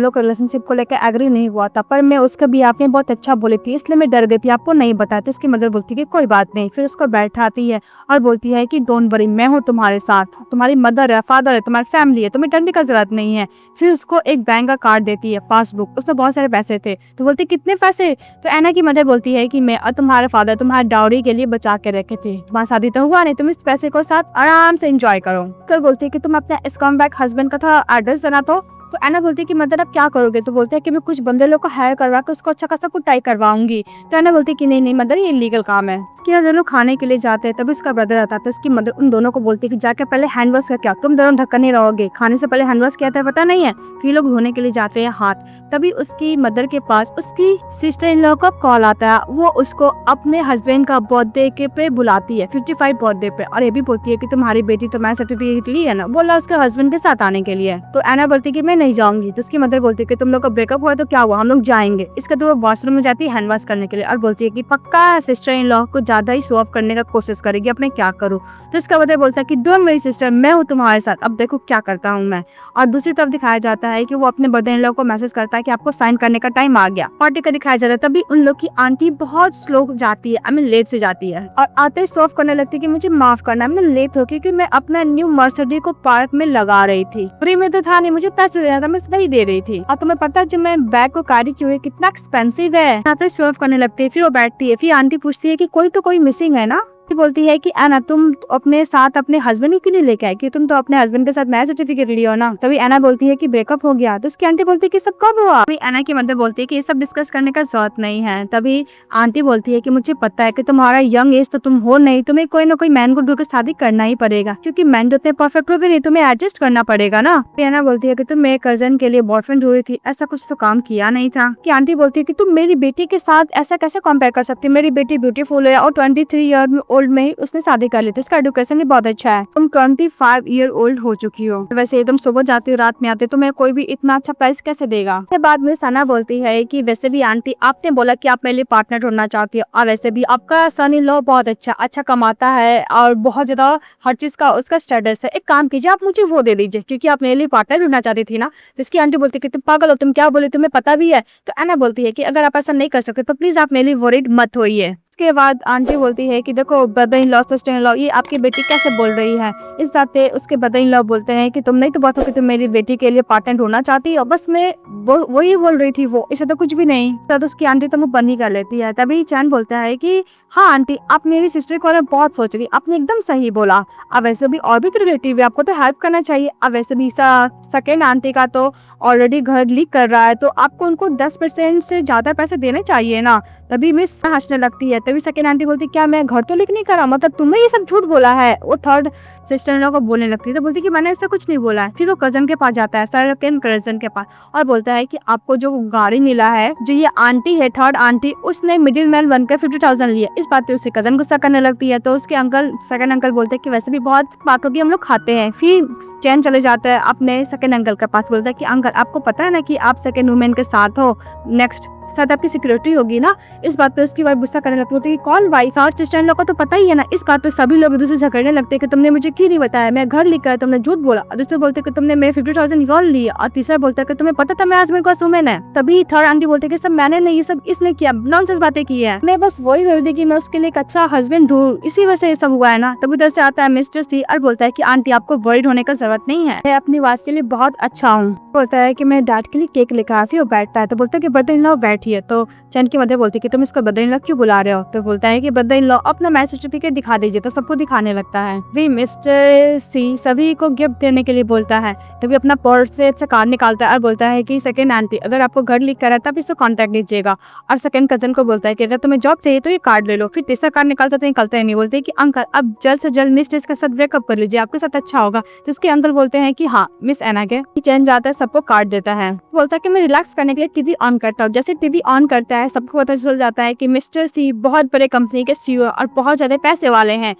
लोग रिलेशनशिप को लेकर एग्री नहीं हुआ था, पर मैं उसका भी आपने बहुत अच्छा बोली थी, इसलिए मैं डर गई थी, आपको नहीं बताया। तो उसकी मदर बोलती है कि कोई बात नहीं। फिर उसको बैठाती है और बोलती है कि डोंट वरी, मैं हूँ तुम्हारे साथ, तुम्हारी मदर है, फादर है, तुम्हारी फैमिली है, तुम्हें डरने का जरूरत नहीं है। फिर उसको एक बैंक का कार्ड देती है, पासबुक, उसमें बहुत सारे पैसे थे। तो बोलती कितने पैसे। तो एना की मदर बोलती है कि मैं और तुम्हारे फादर तुम्हारे डाउरी के लिए बचा के रखे थे, तुम्हारा शादी तो हुआ नहीं, तुम इस पैसे को साथ आराम से एंजॉय करो। कल बोलती है कि तुम अपने स्कम बैक हस्बैंड का था एड्रेस देना। तो एना बोलती है कि मदर आप क्या करोगे। तो बोलते हैं कि मैं कुछ बंदे लोग को हायर करवा के उसको अच्छा खासा कुटाई करवाऊंगी। तो एना बोलती है कि नहीं नहीं मदर, ये इलीगल काम है। कि दोनों खाने के लिए जाते हैं, तभी उसका ब्रदर आता है। तो उसकी मदर उन दोनों को बोलती है कि जाके पहले हैंड वॉश करके आओ, तुम दोनों ढक्कन नहीं रहोगे, खाने से पहले हैंड वॉश किया था पता नहीं है। फिर लोग धोने के लिए जाते हैं हाथ। तभी उसकी मदर के पास उसकी सिस्टर इन लॉ का कॉल आता है। वो उसको अपने हस्बैंड का बर्थडे के पे बुलाती है, 55 बर्थडे पे, और ये भी बोलती है कि तुम्हारी बेटी तो मैरिज सर्टिफिकेट ली है ना, बोला उसके हस्बैंड के साथ आने के लिए। तो एना बोलती है कि मैं नहीं जाऊंगी। तो उसकी मदर बोलती है कि तुम लोग का ब्रेकअप हुआ तो क्या हुआ, हम लोग जाएंगे। इसके तो वो वॉशरूम में जाती है हैंड वॉश करने के लिए और बोलती है कि पक्का सिस्टर इन लॉ को ज्यादा ही शो ऑफ करने का कोशिश करेगी, अपने क्या करूँ। तो इसका ब्रदर बोलता है कि डोंट मेरी सिस्टर, मैं हूँ तुम्हारे साथ, अब देखो क्या करता हूँ मैं। और दूसरी तरफ दिखाया जाता है कि वो अपने ब्रदर इन लॉ को मैसेज करता है कि आपको साइन करने का टाइम आ गया। पार्टी का दिखाया जाता है। तभी उन लोग की आंटी बहुत स्लो जाती है, लेट से जाती है और आते शो ऑफ करने लगती है कि मुझे माफ करना, मैं लेट हो क्योंकि मैं अपना न्यू मर्सिडीज को पार्क में लगा रही थी, फ्री में तो था नहीं, मुझे पैसे देना था, मैं वही दे रही थी। और तुम्हें पता है जब मैं बैग को कैरी की हुई कितना एक्सपेंसिव है। आते शो ऑफ करने लगती है। फिर वो बैठती है। फिर आंटी पूछती है कि कोई तो कोई मिसिंग है ना। बोलती है कि एना तुम अपने साथ अपने हस्बैंड को क्यों नहीं लेके आई, कि तुम तो अपने हस्बैंड के साथ मैरिज सर्टिफिकेट लियो ना। तभी एना बोलती है कि ब्रेकअप हो गया। तो उसकी आंटी बोलती है कि सब कब हुआ। तभी एना की मदर बोलती है कि ये सब डिस्कस करने का जरूरत नहीं है। तभी आंटी बोलती है कि मुझे पता है कि तुम्हारा यंग एज तो तुम हो नहीं, तुम्हें कोई ना कोई मैन को ढूंढ के शादी करना ही पड़ेगा, क्योंकि मैन तो इतने परफेक्ट होते नहीं, तुम्हें एडजस्ट करना पड़ेगा ना। एना बोलती है कि तुम मेरे कजन के लिए बॉयफ्रेंड हुई थी, ऐसा कुछ तो काम किया नहीं था। कि आंटी बोलती है कि तुम मेरी बेटी के साथ ऐसा कैसे कंपेयर कर सकती, मेरी बेटी ब्यूटीफुल है और 23 ईयर ओल्ड में ही उसने शादी कर ली थी, उसका एजुकेशन भी बहुत अच्छा है। तुम 25 ईयर ओल्ड हो चुकी हो, वैसे तुम सुबह जाती हो रात में आते, तुम्हें कोई भी इतना अच्छा प्राइस कैसे देगा। उसके बाद में सना बोलती है कि वैसे भी आंटी आपने बोला कि आप मेरे लिए पार्टनर ढूंढना चाहती हो, और वैसे भी आपका सन इन लॉ बहुत अच्छा कमाता है और बहुत ज्यादा हर चीज का उसका स्टेटस है। एक काम कीजिए, आप मुझे वो दे दीजिए, क्योंकि आप मेरे लिए पार्टनर ढूंढना चाहती थी ना। जिसकी आंटी बोलती है कि तुम पागल हो, तुम क्या बोले, तुम्हें पता भी है। तो एना बोलती है कि अगर आप ऐसा नहीं कर सकते तो प्लीज आप मेरे लिए वरीड मत होइए। उसके बाद आंटी बोलती है कि देखो brother in law sister in law, ये आपकी बेटी कैसे बोल रही है। इस बात पे उसके ब्रदर इन लॉ बोलते हैं कि तुम नहीं तो बात हो कि तुम मेरी बेटी के लिए पार्टनर ढूंढना चाहती हो, बस मैं वही बोल रही थी, वो इसे तो कुछ भी नहीं। तो उसकी आंटी तो मुंह बंद ही कर लेती है। तभी चैन बोलता है कि हाँ आंटी, आप मेरी सिस्टर को बहुत सोच रही, आपने एकदम सही बोला। अब वैसे भी और भी तो रिलेटिव है, आपको तो हेल्प करना चाहिए। अब वैसे भी सेकेंड आंटी का तो ऑलरेडी घर लीक कर रहा है, तो आपको उनको 10% से ज्यादा पैसे देने चाहिए ना। तभी मिस हंसने लगती है। तभी सेकेंड आंटी बोलती क्या मैं घर तो लीक नहीं करा, मतलब तुमने ये सब झूठ बोला है। वो थर्ड सिस्टर इन लॉ को बोलने लगती है, तो बोलती कि मैंने इससे कुछ नहीं बोला है। फिर वो कजन के पास जाता है, सेकंड कजन के पास, और बोलता है कि आपको जो गाड़ी मिला है, जो ये आंटी है थर्ड आंटी, उसने मिडिल मैन बनकर 50,000 लिया। इस बात पे उससे कजन गुस्सा करने लगती है। तो उसके अंकल सेकंड अंकल बोलते हैं कि वैसे भी बहुत बात होगी, हम लोग खाते हैं। फिर चैन चले जाता है अपने सेकंड अंकल के पास, बोलता है कि अंकल आपको पता है ना कि आप सेकंड वुमेन के साथ हो, नेक्स्ट साथ आपकी सिक्योरिटी होगी ना। इस बात पे उसकी वाइफ गुस्सा करने लगती है कि कौन वाइफ और सिस्टर इन लॉ को तो पता ही है ना। इस बात पे सभी लोग एक दूसरे से झगड़ने लगते हैं कि तुमने मुझे क्यों नहीं बताया, मैं घर लेकर तुमने झूठ बोला। और दूसरे बोलते कि तुमने मेरे 50,000 लोन लिया, और तीसरा बोलता है कि तुम्हें पता था मेरे हस्बैंड का वुमेन है। तभी थर्ड आंटी बोलते हैं कि सब मैंने नहीं, ये सब इसने किया, नॉनसेंस बातें की है, मैं बस वही बोल दी कि मैं उसके लिए एक अच्छा हस्बैंड ढूंढूं, इसी वजह से ये सब हुआ है ना। तभी उधर से आता है मिस्टर सी और बोलता है कि आंटी आपको वरीड होने का जरूरत नहीं है, मैं अपनी बात के लिए बहुत अच्छा हूँ। बोलता है कि मैं डैड के लिए केक लेकर आती हूँ, बैठता है। तो बोलता है कि ब्रदर इन लॉ बैठिए। तो चैन की मदर बोलती है कि तुम इसको ब्रदर इन लॉ क्यों बुला रहे हो। तो बोलता है कि ब्रदर इन लॉ अपना मैरिज सर्टिफिकेट दिखा दीजिए। तो सबको दिखाने लगता है। वे मिस्टर सी सभी को गिफ्ट देने के लिए बोलता है। तभी अपना पर्स से अच्छा कार्ड निकालता है और बोलता है कि सेकंड आंटी अगर आपको घर लीक करा है तब इसको कॉन्टेक्ट लीजिएगा। और सेकंड कजन को बोलता है कि अगर तुम्हें जॉब चाहिए तो ये कार्ड ले लो। फिर तीसरा कार्ड निकालता तो निकलता ही नहीं। बोलते है कि अंकल अब जल्द से जल्द मिस के साथ ब्रेकअप कर लीजिए, आपके साथ अच्छा होगा। तो उसके अंकल बोलते हैं कि हाँ मिस एना के। चैन जाता है, सबको कार्ड देता है, बोलता है कि मैं रिलैक्स करने के लिए टीवी ऑन करता हूँ। जैसे टीवी ऑन करता है सबको पता चल जाता है कि मिस्टर सी बहुत बड़े कंपनी के सीईओ और बहुत ज्यादा पैसे वाले हैं।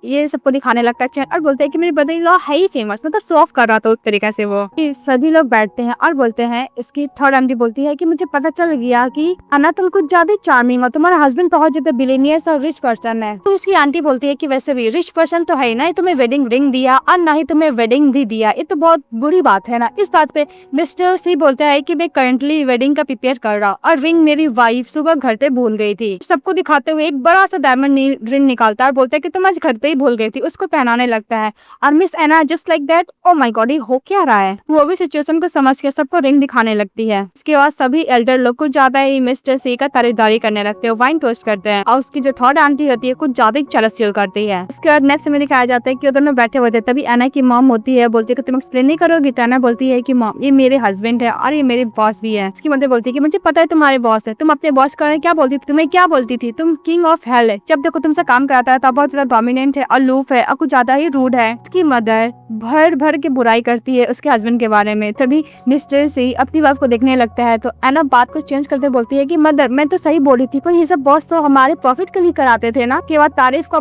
ये सबको दिखाने लगता है चैन, और बोलते हैं कि मेरे ब्रदर इन लॉ है ही फेमस, मतलब शो ऑफ कर रहा था उस तरीके से वो। सभी लोग बैठते हैं और बोलते हैं, इसकी थर्ड आंटी बोलती है कि मुझे पता चल गया कि अना तुम कुछ ज्यादा चार्मिंग हो, तुम्हारा हस्बैंड बहुत ज्यादा बिलियनियर और रिच पर्सन है। तो उसकी आंटी बोलती है कि वैसे भी रिच पर्सन तो है ना, ही तुम्हें वेडिंग रिंग दिया और ना ही तुम्हें वेडिंग भी दिया, ये तो बहुत बुरी बात है ना। इस बात पे मिस्टर सी बोलता है कि मैं करंटली वेडिंग का प्रिपेयर कर रहा हूँ और रिंग मेरी वाइफ सुबह घर पे भूल गई थी। सबको दिखाते हुए एक बड़ा सा डायमंड रिंग निकालता है और बोलता है कि तुम आज घर पे ही भूल गई थी। उसको पहनाने लगता है और miss Ana just like that, oh my God ये हो क्या रहा है। वो भी सिचुएशन को समझ के सबको रिंग दिखाने लगती है। इसके बाद सभी एल्डर लोग कुछ ज्यादा ही मिस्टर सी का तारीफदारी करने लगते हैं, वाइन टोस्ट करते हैं। और उसकी जो थर्ड आंटी होती है कुछ ज्यादा चरस फील करती है। इसके बाद नेक्स्ट में दिखाया जाता है कि दोनों बैठे हुए थे। तभी एना की मॉम होती है, बोलती है कि तुम एक्सप्लेन नहीं करोगी। तो एना बोलती है कि मॉम ये मेरे हस्बैंड है और ये मेरे बॉस भी है। इसकी मदर बोलती है कि मुझे पता है तुम्हारे बॉस है, तुम अपने बॉस का क्या बोलती थी, तुम्हें क्या बोलती थी, तुम किंग ऑफ हेल है, जब देखो तुमसे काम कराता है तब बहुत ज्यादा डोमिनेंट है, अलूफ है और कुछ ज्यादा ही रूड है। इसकी मदर भर भर के बुराई करती है उसके हस्बैंड के बारे में। तभी मिस्टर सी अपनी वाइफ को देखने लगता है। तो एना बात को चेंज करते बोलती है कि मदर मैं तो सही बोल रही थी, पर ये सब बॉस तो हमारे प्रॉफिट के लिए कराते थे ना। के बाद तारीफ का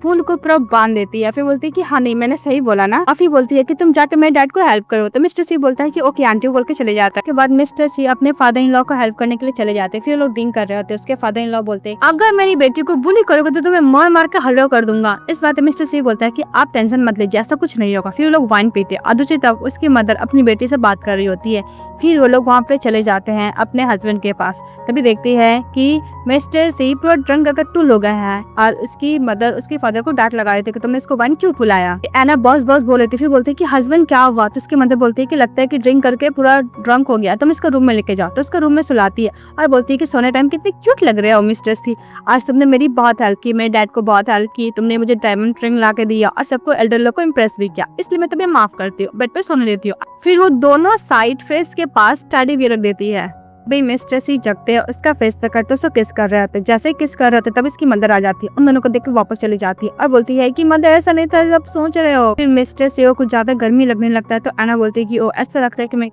फूल को पूरा बांध देती है। फिर बोलती है कि हाँ नहीं मैंने सही बोला ना। और फिर बोलती है कि तुम जाकर मेरे डैड को हेल्प करो। तो मिस्टर सी बोलता है कि ओके आंटी बोल के चले जाता है। के बाद मिस्टर सी अपने फादर इन लॉ को हेल्प करने के लिए चले जाते हैं। फिर लोग ड्रिंक कर रहे होते हैं। उसके फादर इन लॉ बोलते हैं अगर मेरी बेटी को बुली करोगे तो तुम्हें मार मार के हल्ला कर दूंगा। इस बात में मिस्टर सी बोलता है कि आप टेंशन मत लीजिए, ऐसा कुछ नहीं होगा। फिर लोग वाइन पीते हैं और दूसरी तरफ उसकी मदर अपनी बेटी से बात कर रही होती है। फिर वो लोग वहाँ पे चले जाते हैं अपने हस्बैंड के पास। तभी देखती है कि मिस्टर सी पूरा ड्रंक अगर टूल हो गए हैं और उसकी मदर उसके फादर को डांट लगा रहे थे कि तुमने इसको वाइन क्यों पिलाया। एना बॉस बॉस बोले थे। फिर बोलते है कि हस्बैंड क्या हुआ। तो उसकी मदर बोलती है कि लगता है कि ड्रिंक करके पूरा ड्रंक हो गया, तुम इसको रूम में लेके जाओ। तो उसको रूम में सुलाती है और बोलती है कि सोने टाइम कितनी क्यूट लग रहे हो मिस्टर सी, आज तुमने मेरी बहुत हेल्प की, मेरे डैड को बहुत हेल्प की, तुमने मुझे डायमंड रिंग ला के दिया और सबको एल्डर लोग को इम्प्रेस भी किया, इसलिए मैं तुम्हें माफ करती हूँ, बेड पे सोने देती हूँ। फिर वो दोनों साइड फेस के पास टेडी बियर रख देती है। भाई मिस्टर सी जगते हैं, उसका फेस पकड़ते तो उसको किस कर रहे होते। जैसे किस कर रहे होते तब इसकी मदर आ जाती है, उन दोनों को देख के वापस चली जाती है और बोलती है कि मदर ऐसा नहीं था जब सोच रहे हो। फिर मिस्टर सी को कुछ ज्यादा गर्मी लगने लगता है। तो एना बोलती है कि ओ ऐसा लगता है कि मैं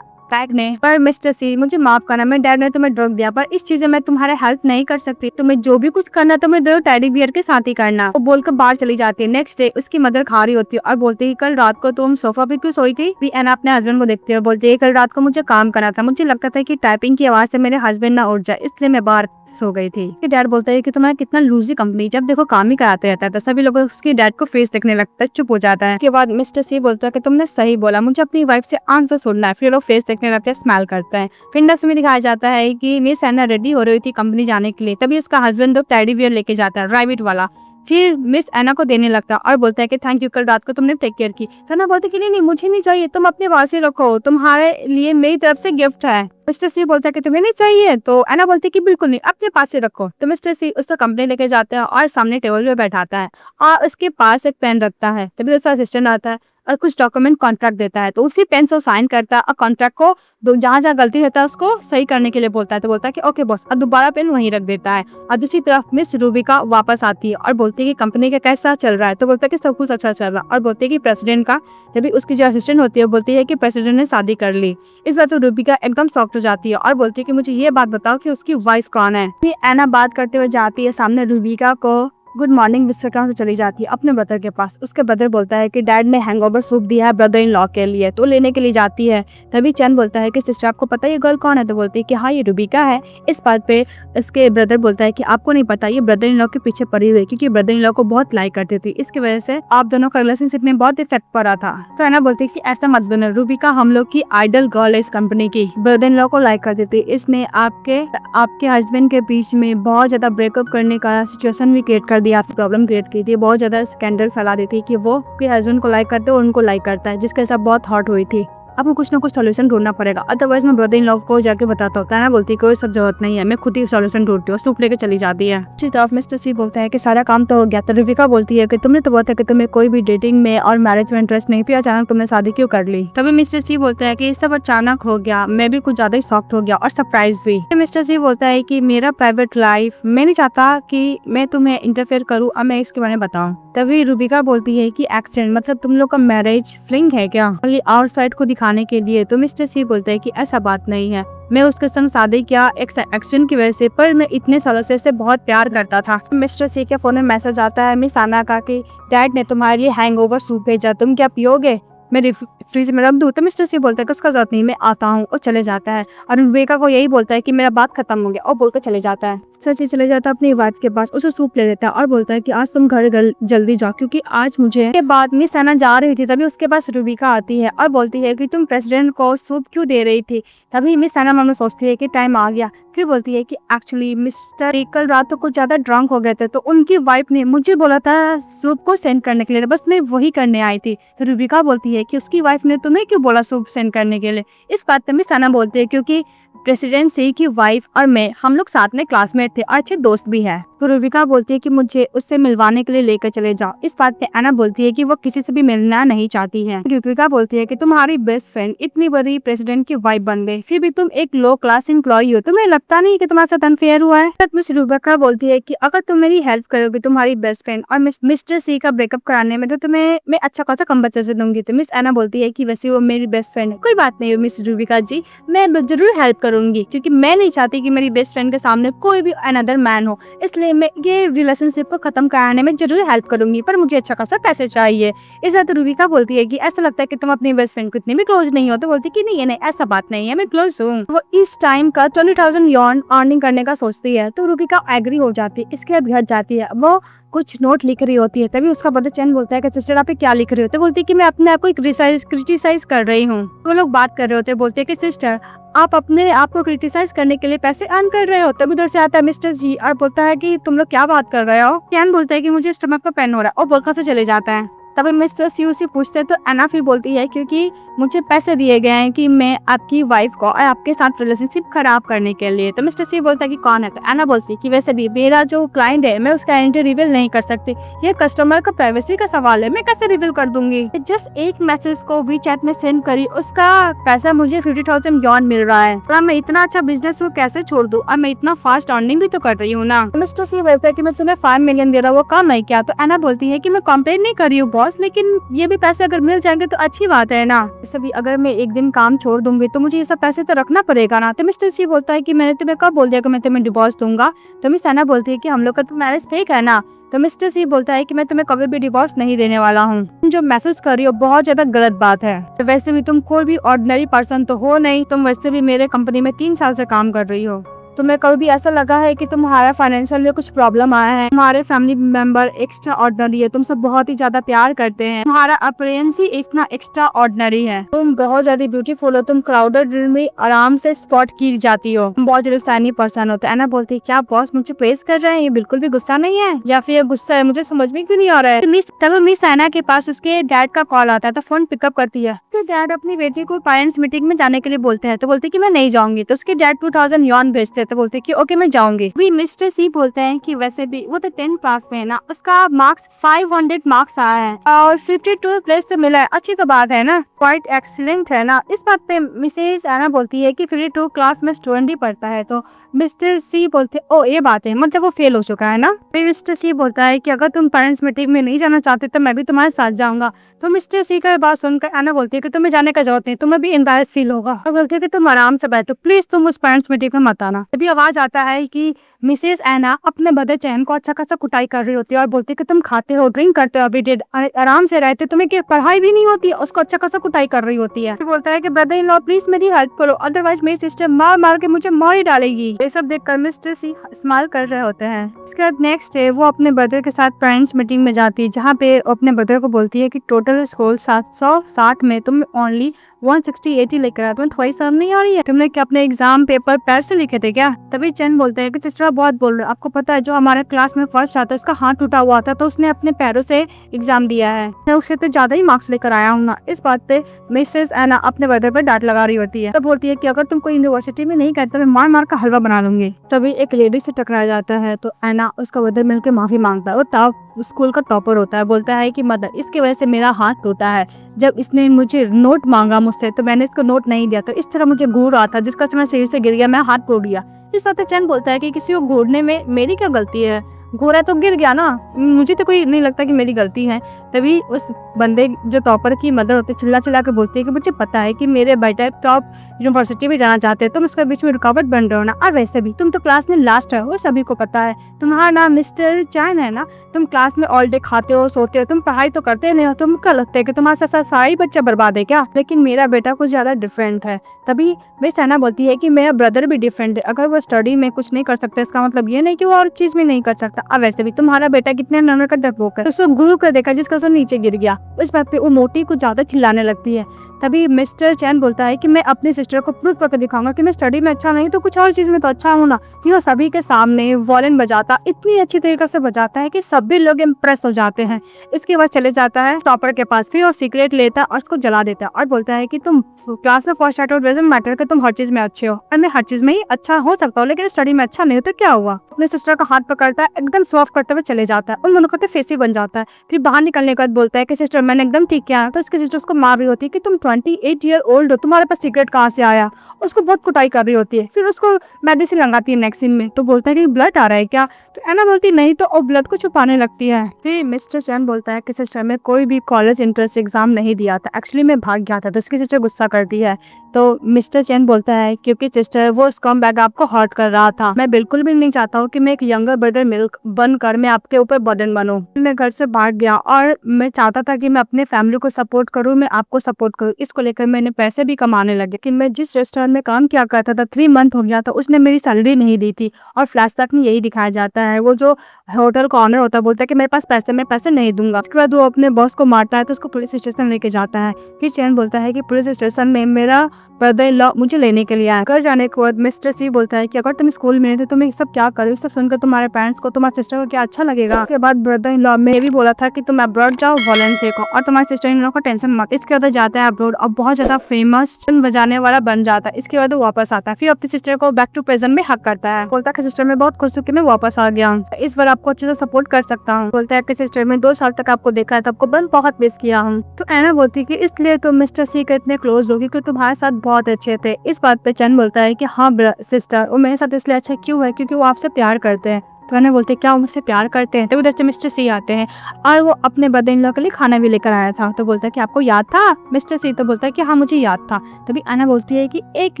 बैग ने, पर मिस्टर सी मुझे माफ करना, मेरे डैड ने तुम्हें ड्रग दिया, पर इस चीज में मैं तुम्हारा हेल्प नहीं कर सकती। तुम्हें जो भी कुछ करना तुम्हें दो टेडी बियर के साथ ही करना। वो बोलकर बाहर चली जाती है। नेक्स्ट डे उसकी मदर खा रही होती है और बोलती है कल रात को तुम सोफा पे क्यों सोई थी। भी एना अपने हस्बैंड को देखती है और बोलती है कल रात को मुझे काम करना था, मुझे लगता था कि टाइपिंग की आवाज से मेरे हस्बैंड ना उठ जाए, इसलिए मैं बाहर सो गई थी। डैड बोलता है कि तुम्हारा कितना लूजी कंपनी, जब देखो काम ही कराते रहता है। तो सभी लोग उसके डैड को फेस देखने लगता है, चुप हो जाता है। उसके बाद मिस्टर सी बोलता है कि तुमने सही बोला, मुझे अपनी वाइफ से आंसर सुनना है। फिर लोग फेस देखने लगते हैं, स्माइल करते हैं। फिर नेक्स्ट में दिखाया जाता है कि मिस एना रेडी हो रही थी कंपनी जाने के लिए, तभी इसका हस्बैंड दो टेडी बियर लेके जाता है, राइबिट वाला। फिर मिस एना को देने लगता है और बोलता है कि थैंक यू, कल रात को तुमने टेक केयर की। तो एना बोलती है कि नहीं मुझे नहीं चाहिए, तुम अपने पास ही रखो, तुम्हारे लिए मेरी तरफ से गिफ्ट है। मिस्टर सी बोलता है कि तुम्हें नहीं चाहिए, तो एना बोलती है कि बिल्कुल नहीं, अपने पास ही रखो। तो मिस्टर सी उसको कंपनी लेके जाते हैं और सामने टेबल पे बैठाता है और उसके पास एक पेन रखता है। तभी उसका असिस्टेंट आता है और कुछ डॉक्यूमेंट कॉन्ट्रैक्ट देता है, तो उसी पेन से साइन करता है और कॉन्ट्रैक्ट को जहाँ जहाँ गलती रहता है उसको सही करने के लिए बोलता है। तो बोलता है कि ओके बॉस, और दोबारा पेन वहीं रख देता है। और दूसरी तरफ मिस रूबिका वापस आती है और बोलती है कि कंपनी का कैसा चल रहा है। तो बोलता है कि सब कुछ अच्छा चल रहा है और बोलती है कि प्रेसिडेंट का, तभी उसकी जो असिस्टेंट होती है बोलती है कि प्रेसिडेंट ने शादी कर ली। इस बात तो रूबिका एकदम शॉक्ड हो जाती है और बोलती है कि मुझे ये बात बताओ कि उसकी वाइफ कौन है। फिर एना बात करते हुए जाती है सामने रूबिका को गुड मॉर्निंग मिस्टर से चली जाती है अपने ब्रदर के पास। उसके ब्रदर बोलता है कि डैड ने हैंगओवर सूप दिया है ब्रदर इन लॉ के लिए, तो लेने के लिए जाती है। तभी चैन बोलता है कि सिस्टर आपको पता है ये गर्ल कौन है। तो बोलती है कि हाँ ये रूबिका है। इस बात पे इसके ब्रदर बोलता है कि आपको नहीं पता, ये ब्रदर इन लॉ के पीछे पड़ी हुई, क्योंकि ब्रदर इन लॉ को बहुत लाइक करती थी, इसकी वजह से आप दोनों का रिलेशनशिप में बहुत इफेक्ट पड़ा था। तो एना बोलती है कि ऐसा मत बोलो, रूबिका हम लोग की आइडल गर्ल है इस कंपनी की, ब्रदर इन लॉ को लाइक करती थी, इसने आपके हस्बैंड के बीच में बहुत ज्यादा ब्रेकअप करने का सिचुएशन भी क्रिएट कर दिया, प्रॉब्लम क्रिएट की थी, बहुत ज्यादा स्कैंडल फैला दी थी कि वो के हस्बैंड को लाइक करते और उनको लाइक करता है, जिसके साथ बहुत हॉट हुई थी। आपको कुछ ना कुछ सॉल्यूशन ढूंढना पड़ेगा, अदरवाइज मैं ब्रदर इन लॉ को जाके बताता होता है ना। बोलती कोई सब जरूरत नहीं है, मैं खुद ही सॉल्यूशन ढूंढती हूँ। सूप लेके चली जाती है। दूसरी तरफ मिस्टर सी बोलता है कि सारा काम तो हो गया। तो रूबिका बोलती है कि तुमने तो बोला था कि तुम्हें कोई भी डेटिंग में और मैरिज में इंटरेस्ट नहीं, फिर अचानक तुमने शादी क्यों कर ली। तभी मिस्टर सी बोलता है कि सब अचानक हो गया, मैं भी कुछ ज्यादा ही शॉक्ड हो गया और सरप्राइज भी। मिस्टर सी बोलता है कि मेरा प्राइवेट लाइफ, मैं नहीं चाहता कि मैं तुम्हें इंटरफेयर करूँ और मैं इसके बारे में बताऊँ। तभी रूबिका बोलती है कि एक्सीडेंट मतलब तुम लोग का मैरिज फ्लिंग है क्या, आउटसाइड को दिखाने के लिए। तो मिस्टर सी बोलता है कि ऐसा बात नहीं है, मैं उसके संग शादी किया एक एक्सीडेंट की वजह से, पर मैं इतने सालों से बहुत प्यार करता था। मिस्टर सी के फोन में मैसेज आता है मिस आना का कि डैड ने तुम्हारे लिए हैंगओवर सूप भेजा, तुम क्या पियोगे, मैं फ्रिज में रख दूं। तो मिस्टर सी बोलता है कि उसका जरूरत नहीं, मैं आता हूँ, और चले जाता है। और रूबिका को यही बोलता है कि मेरा बात खत्म हो गया और बोलकर चले जाता है। सची चले जाता है अपनी वाइफ के पास, उसे सूप ले लेता है और बोलता है कि आज तुम घर जल्दी जाओ, क्योंकि आज मुझे के बाद मिस एना जा रही थी। तभी उसके पास रूबिका आती है और बोलती है कि तुम प्रेसिडेंट को सूप क्यों दे रही थी। तभी मिस एना मन में सोचती है कि टाइम आ गया। फिर बोलती है कि एक्चुअली मिस्टर कल रात तो कुछ ज्यादा ड्रंक हो गए थे, तो उनकी वाइफ ने मुझे बोला था सूप को सेंड करने के लिए, बस मैं वही करने आई थी। तो रूबिका बोलती है कि उसकी वाइफ ने तुम्हें क्यों बोला सूप सेंड करने के लिए। इस बात पे मिस एना बोलती है क्योंकि प्रेसिडेंट सी की वाइफ और मैं, हम लोग साथ में क्लासमेट थे और अच्छे दोस्त भी है। तो रूबिका बोलती है कि मुझे उससे मिलवाने के लिए लेकर चले जाओ। इस बात पे एना बोलती है कि वो किसी से भी मिलना नहीं चाहती है। रूबिका बोलती है कि तुम्हारी बेस्ट फ्रेंड इतनी बड़ी प्रेसिडेंट की वाइफ बन गई, फिर भी तुम एक लो क्लास एम्प्लॉई हो, तुम्हें लगता नहीं कि तुम्हारे साथ अनफेयर हुआ है। मिस रूबिका बोलती है कि अगर तुम मेरी हेल्प करोगे तुम्हारी बेस्ट फ्रेंड और मिस्टर सी का ब्रेकअप कराने में, तो तुम्हें मैं अच्छा खासा कंपनसेशन दूंगी। तो मिस एना बोलती है कि वैसे वो मेरी बेस्ट फ्रेंड है, कोई बात नहीं मिस रूबिका जी, मैं जरूर हेल्प करूंगी, क्योंकि मैं नहीं चाहती कि मेरी बेस्ट फ्रेंड के सामने कोई भी अनदर मैन हो, इसलिए मैं ये रिलेशनशिप को खत्म कराने में जरूर हेल्प करूंगी, पर मुझे अच्छा खासा पैसे चाहिए। इस बात रूबिका बोलती है कि ऐसा लगता है कि तुम अपनी बेस्ट फ्रेंड को इतनी भी क्लोज नहीं हो। तो बोलती है कि नहीं ऐसा बात नहीं है, मैं क्लोज हूँ। वो इस टाइम का 20,000 यॉन अर्निंग करने का सोचती है। तो रूबिका एग्री हो जाती है। इसके बाद घर जाती है, वो कुछ नोट लिख रही होती है। तभी उसका ब्रदर चैन बोलता है कि सिस्टर आप क्या लिख रही हो। तो बोलती है कि मैं अपने आप को क्रिटिसाइज कर रही हूँ। वो लोग बात कर रहे होते हैं, बोलते हैं कि सिस्टर आप अपने आप को क्रिटिसाइज करने के लिए पैसे अर्न कर रहे हो। तभी उधर से आता है मिस्टर जी और बोलता है कि तुम लोग क्या बात कर रहे हो। चैन बोलता है कि मुझे स्टमक का पेन हो रहा है और बोलकर से चले जाता है। तभी मिस्टर सी उसे पूछते हैं, तो एना फिर बोलती है क्योंकि मुझे पैसे दिए गए हैं कि मैं आपकी वाइफ को और आपके साथ रिलेशनशिप खराब करने के लिए। तो मिस्टर सी बोलता है कि कौन है। तो एना बोलती है कि वैसे भी मेरा जो क्लाइंट है मैं उसका आइडेंटिटी रिवील नहीं कर सकती, ये कस्टमर का प्राइवेसी का सवाल है, मैं कैसे रिवील कर दूंगी। जस्ट एक मैसेज को वीचैट में सेंड करी, उसका पैसा मुझे 50,000 यॉन मिल रहा है, और मैं इतना अच्छा बिजनेस को कैसे छोड़ दूं, और मैं इतना फास्ट अर्निंग भी तो कर रही हूँ ना। मिस्टर सी बोलता है कि मैं तुम्हें 5 मिलियन दे रहा हूँ, वो काम नहीं किया। तो एना बोलती है कि मैं कंप्लेन नहीं कर रही हूँ बॉस, बॉस, लेकिन ये भी पैसे अगर मिल जाएंगे तो अच्छी बात है ना। सभी अगर मैं एक दिन काम छोड़ दूंगी तो मुझे ये सब पैसे तो रखना पड़ेगा ना। तो मिस्टर सी बोलता है कि मैंने तुम्हें कब बोल दिया कि मैं तुम्हें डिवोर्स दूंगा। तो मिस एना बोलती है कि हम लोग का तो मैरिज फेक है ना। तो मिस्टर सी बोलता है कि मैं तुम्हें कभी भी डिवोर्स नहीं देने वाला हूँ। तुम जो मैसेज कर रही हो बहुत ज्यादा गलत बात है। तो वैसे भी तुम कोई भी ऑर्डिनरी पर्सन तो हो नहीं, तुम वैसे भी मेरे कंपनी में 3 साल से काम कर रही हो। तुम्हें कभी भी ऐसा लगा है कि तुम्हारा फाइनेंशियल में कुछ प्रॉब्लम आया है? तुम्हारे फैमिली मेंबर एक्स्ट्रा ऑर्डिनरी है, तुम सब बहुत ही ज्यादा प्यार करते हैं, तुम्हारा अपीयरेंस ही इतना एक्स्ट्रा ऑर्डिनरी है, तुम बहुत ज्यादा ब्यूटीफुल हो, तुम क्राउडेड रूम में आराम से स्पॉट की जाती हो, तुम बहुत ज्यादा सैनी पर्सन हो। तो एना बोलती है क्या बॉस मुझे प्रेस कर रहे हैं? ये बिल्कुल भी गुस्सा नहीं है या फिर गुस्सा है, मुझे समझ में क्यों नहीं आ रहा है। तब मिस एना के पास उसके डैड का कॉल आता है तो फोन पिकअप करती है। तो डैड अपनी बेटी को पेरेंट्स मीटिंग में जाने के लिए बोलते हैं। तो बोलते कि मैं नहीं जाऊंगी। तो उसके डैड 2000 यॉन भेजते हैं। तो बोलते कि ओके मैं जाऊंगी। भी मिस्टर सी बोलते हैं कि वैसे भी वो तो 10 क्लास में है ना, उसका मार्क्स 500 मार्क्स आया है और 52 प्लस तो मिला है, अच्छी तो बात है ना, क्वाइट एक्सीलेंट है ना। इस बात पे मिसेस एना बोलती है कि 52 क्लास में स्टूडेंट ही पढ़ता है। तो मिस्टर सी बोलते ओ ये बात है, मतलब वो फेल हो चुका है ना। फिर मिस्टर सी बोलता है कि अगर तुम पेरेंट्स मीटिंग में नहीं जाना चाहते तो मैं भी तुम्हारे साथ जाऊंगा। तो मिस्टर सी का बात सुनकर एना बोलती है कि तुम्हें जाने का जरूरत नहीं, तुम्हें भी एम्बैरेस फील होगा। तो बोलते हैं कि तुम आराम से बैठो, प्लीज तुम उस पेरेंट्स मीटिंग में मत आना। तभी आवाज आता है कि मिसेस एना अपने बदर चैन को अच्छा खासा कुटाई कर रही होती है और बोलती है कि तुम खाते हो, ड्रिंक करते हो, अभी डेड आराम से रहते, तुम्हें क्या पढ़ाई भी नहीं होती है, उसको अच्छा खासा कुटाई कर रही होती है। फिर बोलता है कि ब्रदर इन लॉ प्लीज मेरी हेल्प करो, अदरवाइज मेरी सिस्टर मार मार के मुझे मार ही डालेगी। ये सब देखकर मिस्टर सी स्माइल कर रहे होते हैं। इसके बाद नेक्स्ट डे वो अपने ब्रदर के साथ पेरेंट्स मीटिंग में जाती है, जहाँ पे अपने ब्रदर को बोलती है कि टोटल स्कोर 760 में तुम ओनली 160-80 लेकर आया, तुम्हें थोड़ी शर्म नहीं आ रही है? तुमने क्या अपने एग्जाम पेपर पैर से लिखे थे क्या? तभी चैन बोलते हैं कि सिस्टर बहुत बोल रहे, आपको पता है जो हमारे क्लास में फर्स्ट आता है उसका हाथ टूटा हुआ था तो उसने अपने पैरों से एग्जाम दिया है, मैं उससे तो ज्यादा ही मार्क्स लेकर आया हूँ ना। इस बात पे मिसेस एना अपने ब्रदर पर डांट लगा रही होती है। तो बोलती है कि अगर तुम कोई यूनिवर्सिटी में नहीं करते तो मैं मार मार का हलवा बना लूंगी। तभी एक लेडी से टकराया जाता है तो एना उसका ब्रदर मिलकर माफी मांगता है। वो स्कूल का टॉपर होता है, बोलता है कि मदर इसकी वजह से मेरा हाथ टूटा है, जब इसने मुझे नोट मांगा मुझसे तो मैंने इसको नोट नहीं दिया, तो इस तरह मुझे घूर रहा था जिसका से मैं शरीर से गिर गया, मैं हाथ टूट गया। इस बात चैन बोलता है कि किसी को घूरने में मेरी क्या गलती है, घोड़ा तो गिर गया ना, मुझे तो कोई नहीं लगता कि मेरी गलती है। तभी उस बंदे जो टॉपर की मदर होती है चिल्ला चिल्ला के बोलती है कि मुझे पता है कि मेरे बेटा टॉप यूनिवर्सिटी में जाना चाहते हैं, तुम उसके बीच में रुकावट बन रहे हो ना, और वैसे भी तुम तो क्लास में लास्ट है, वो सभी को पता है, तुम्हारा नाम मिस्टर चैन है ना, तुम क्लास में ऑल डे खाते हो सोते हो, तुम पढ़ाई तो करते नहीं हो, तुम क्या लगता है कि तुम्हारे साथ सारी बच्चा बर्बाद है क्या? लेकिन मेरा बेटा कुछ ज्यादा डिफरेंट है। तभी मिस एना बोलती है कि मेरा ब्रदर भी डिफरेंट है, अगर वो स्टडी में कुछ नहीं कर सकता इसका मतलब ये नहीं कि वो और चीज में नहीं कर सकता। अब वैसे भी तुम्हारा बेटा कितने नंबर का डरपोक है, तो उसको गुरु कर देखा जिसका सो नीचे गिर गया। इस बात पे वो मोटी कुछ ज्यादा चिल्लाने लगती है। तभी मिस्टर चैन बोलता है कि मैं अपनी सिस्टर को प्रूफ करके दिखाऊंगा कि मैं स्टडी में अच्छा नहीं तो कुछ और चीज में तो अच्छा हूँ ना। फिर वो सभी के सामने वॉयलिन बजाता इतनी अच्छी तरीके से बजाता है कि सभी लोग इम्प्रेस हो जाते हैं। इसके बाद चले जाता है टॉपर के पास, फिर वो सीक्रेट लेता है और उसको जला देता है और बोलता है कि तुम क्लास में फर्स्ट आउट डजंट मैटर कि तुम हर चीज में अच्छे हो, और मैं हर चीज में ही अच्छा हो सकता हूँ लेकिन स्टडी में अच्छा नहीं हो तो क्या हुआ। अपने सिस्टर का हाथ पकड़ता है, एकदम सॉफ्ट करते हुए चले जाता है, उन दोनों का तो फेस ही बन जाता है। फिर बाहर निकलने के बाद बोलता है कि सिस्टर मैंने एकदम ठीक किया। तो उसकी सिस्टर उसको मार रही होती है कि तुम 28 ईयर ओल्ड हो, तुम्हारे पास सीक्रेट कहाँ से आया, उसको बहुत कुटाई कर रही होती है। फिर उसको मेडिसिन लगाती है नेक्स्ट सीन में, तो बोलता है कि ब्लड आ रहा है क्या? तो एना बोलती नहीं, तो वो ब्लड को छुपाने लगती है। फिर मिस्टर चैन बोलता है कि सिस्टर मैं कोई भी कॉलेज एंट्रेंस एग्जाम नहीं दिया था, एक्चुअली मैं भाग गया था। तो उसकी सिस्टर गुस्सा करती है। तो मिस्टर चैन बोलता है क्योंकि सिस्टर वो स्कम बैग आपको हर्ट कर रहा था, मैं बिल्कुल भी नहीं चाहता हूँ कि मैं एक यंगर ब्रदर मिल्क बनकर मैं आपके ऊपर बर्डन बनूं। मैं घर से भाग गया और मैं चाहता था कि मैं अपने फैमिली को सपोर्ट करूं, मैं आपको सपोर्ट करूं, इसको लेकर मैंने पैसे भी कमाने लगे। लेकिन मैं जिस रेस्टोरेंट में काम किया करता था 3 मंथ हो गया था, उसने मेरी सैलरी नहीं दी थी और फ्लैशबैक में यही दिखाया जाता है। वो जो होटल का ऑनर होता है बोलता है कि मेरे पास पैसे, मैं पैसे नहीं दूंगा। उसके बाद वो अपने बॉस को मारता है तो उसको पुलिस स्टेशन लेके जाता है। फिर चैन बोलता है कि पुलिस स्टेशन में मेरा ब्रदर इन लॉ मुझे लेने के लिए आया। घर जाने के बाद मिस्टर सी बोलता है कि अगर तुम स्कूल में थे तो मैं सब क्या करूँ, सब सुनकर तुम्हारे पेरेंट्स को तुम्हारे सिस्टर को क्या अच्छा लगेगा। उसके बाद ब्रदर इन लॉ में भी बोला था कि तुम अब्रॉड जाओ वॉलेंसिया को और तुम्हारे सिस्टर इन लॉ को टेंशन मत। इसके बाद जाता है अब्रॉड और बहुत ज्यादा फेमस बजाने वाला बन जाता है। इसके बाद वो वापस आता है, फिर अपनी सिस्टर को बैक टू प्रेजेंट में हक करता है। बोलता है कि सिस्टर मैं बहुत खुश हूँ कि मैं वापस आ गया हूँ, इस बार आपको अच्छे से सपोर्ट कर सकता हूँ। बोलता है कि सिस्टर मैं 2 साल तक आपको देखा है तो आपको बहुत मिस किया हूँ। तो एना बोलती है कि इसलिए तुम मिस्टर सी के इतने क्लोज हो क्योंकि तुम्हारे साथ बहुत अच्छे थे। इस बात पे चैन बोलता है कि हाँ सिस्टर वो मेरे साथ इसलिए अच्छा क्यों है क्योंकि वो आपसे प्यार करते हैं। तो एना बोलती है क्या वो मुझसे प्यार करते हैं। तो उधर से मिस्टर सी आते हैं और वो अपने ब्रदर इन लॉ के लिए खाना भी लेकर आया था। तो बोलता है कि आपको याद था? मिस्टर सी तो बोलता है कि हाँ मुझे याद था। तभी एना बोलती है कि 1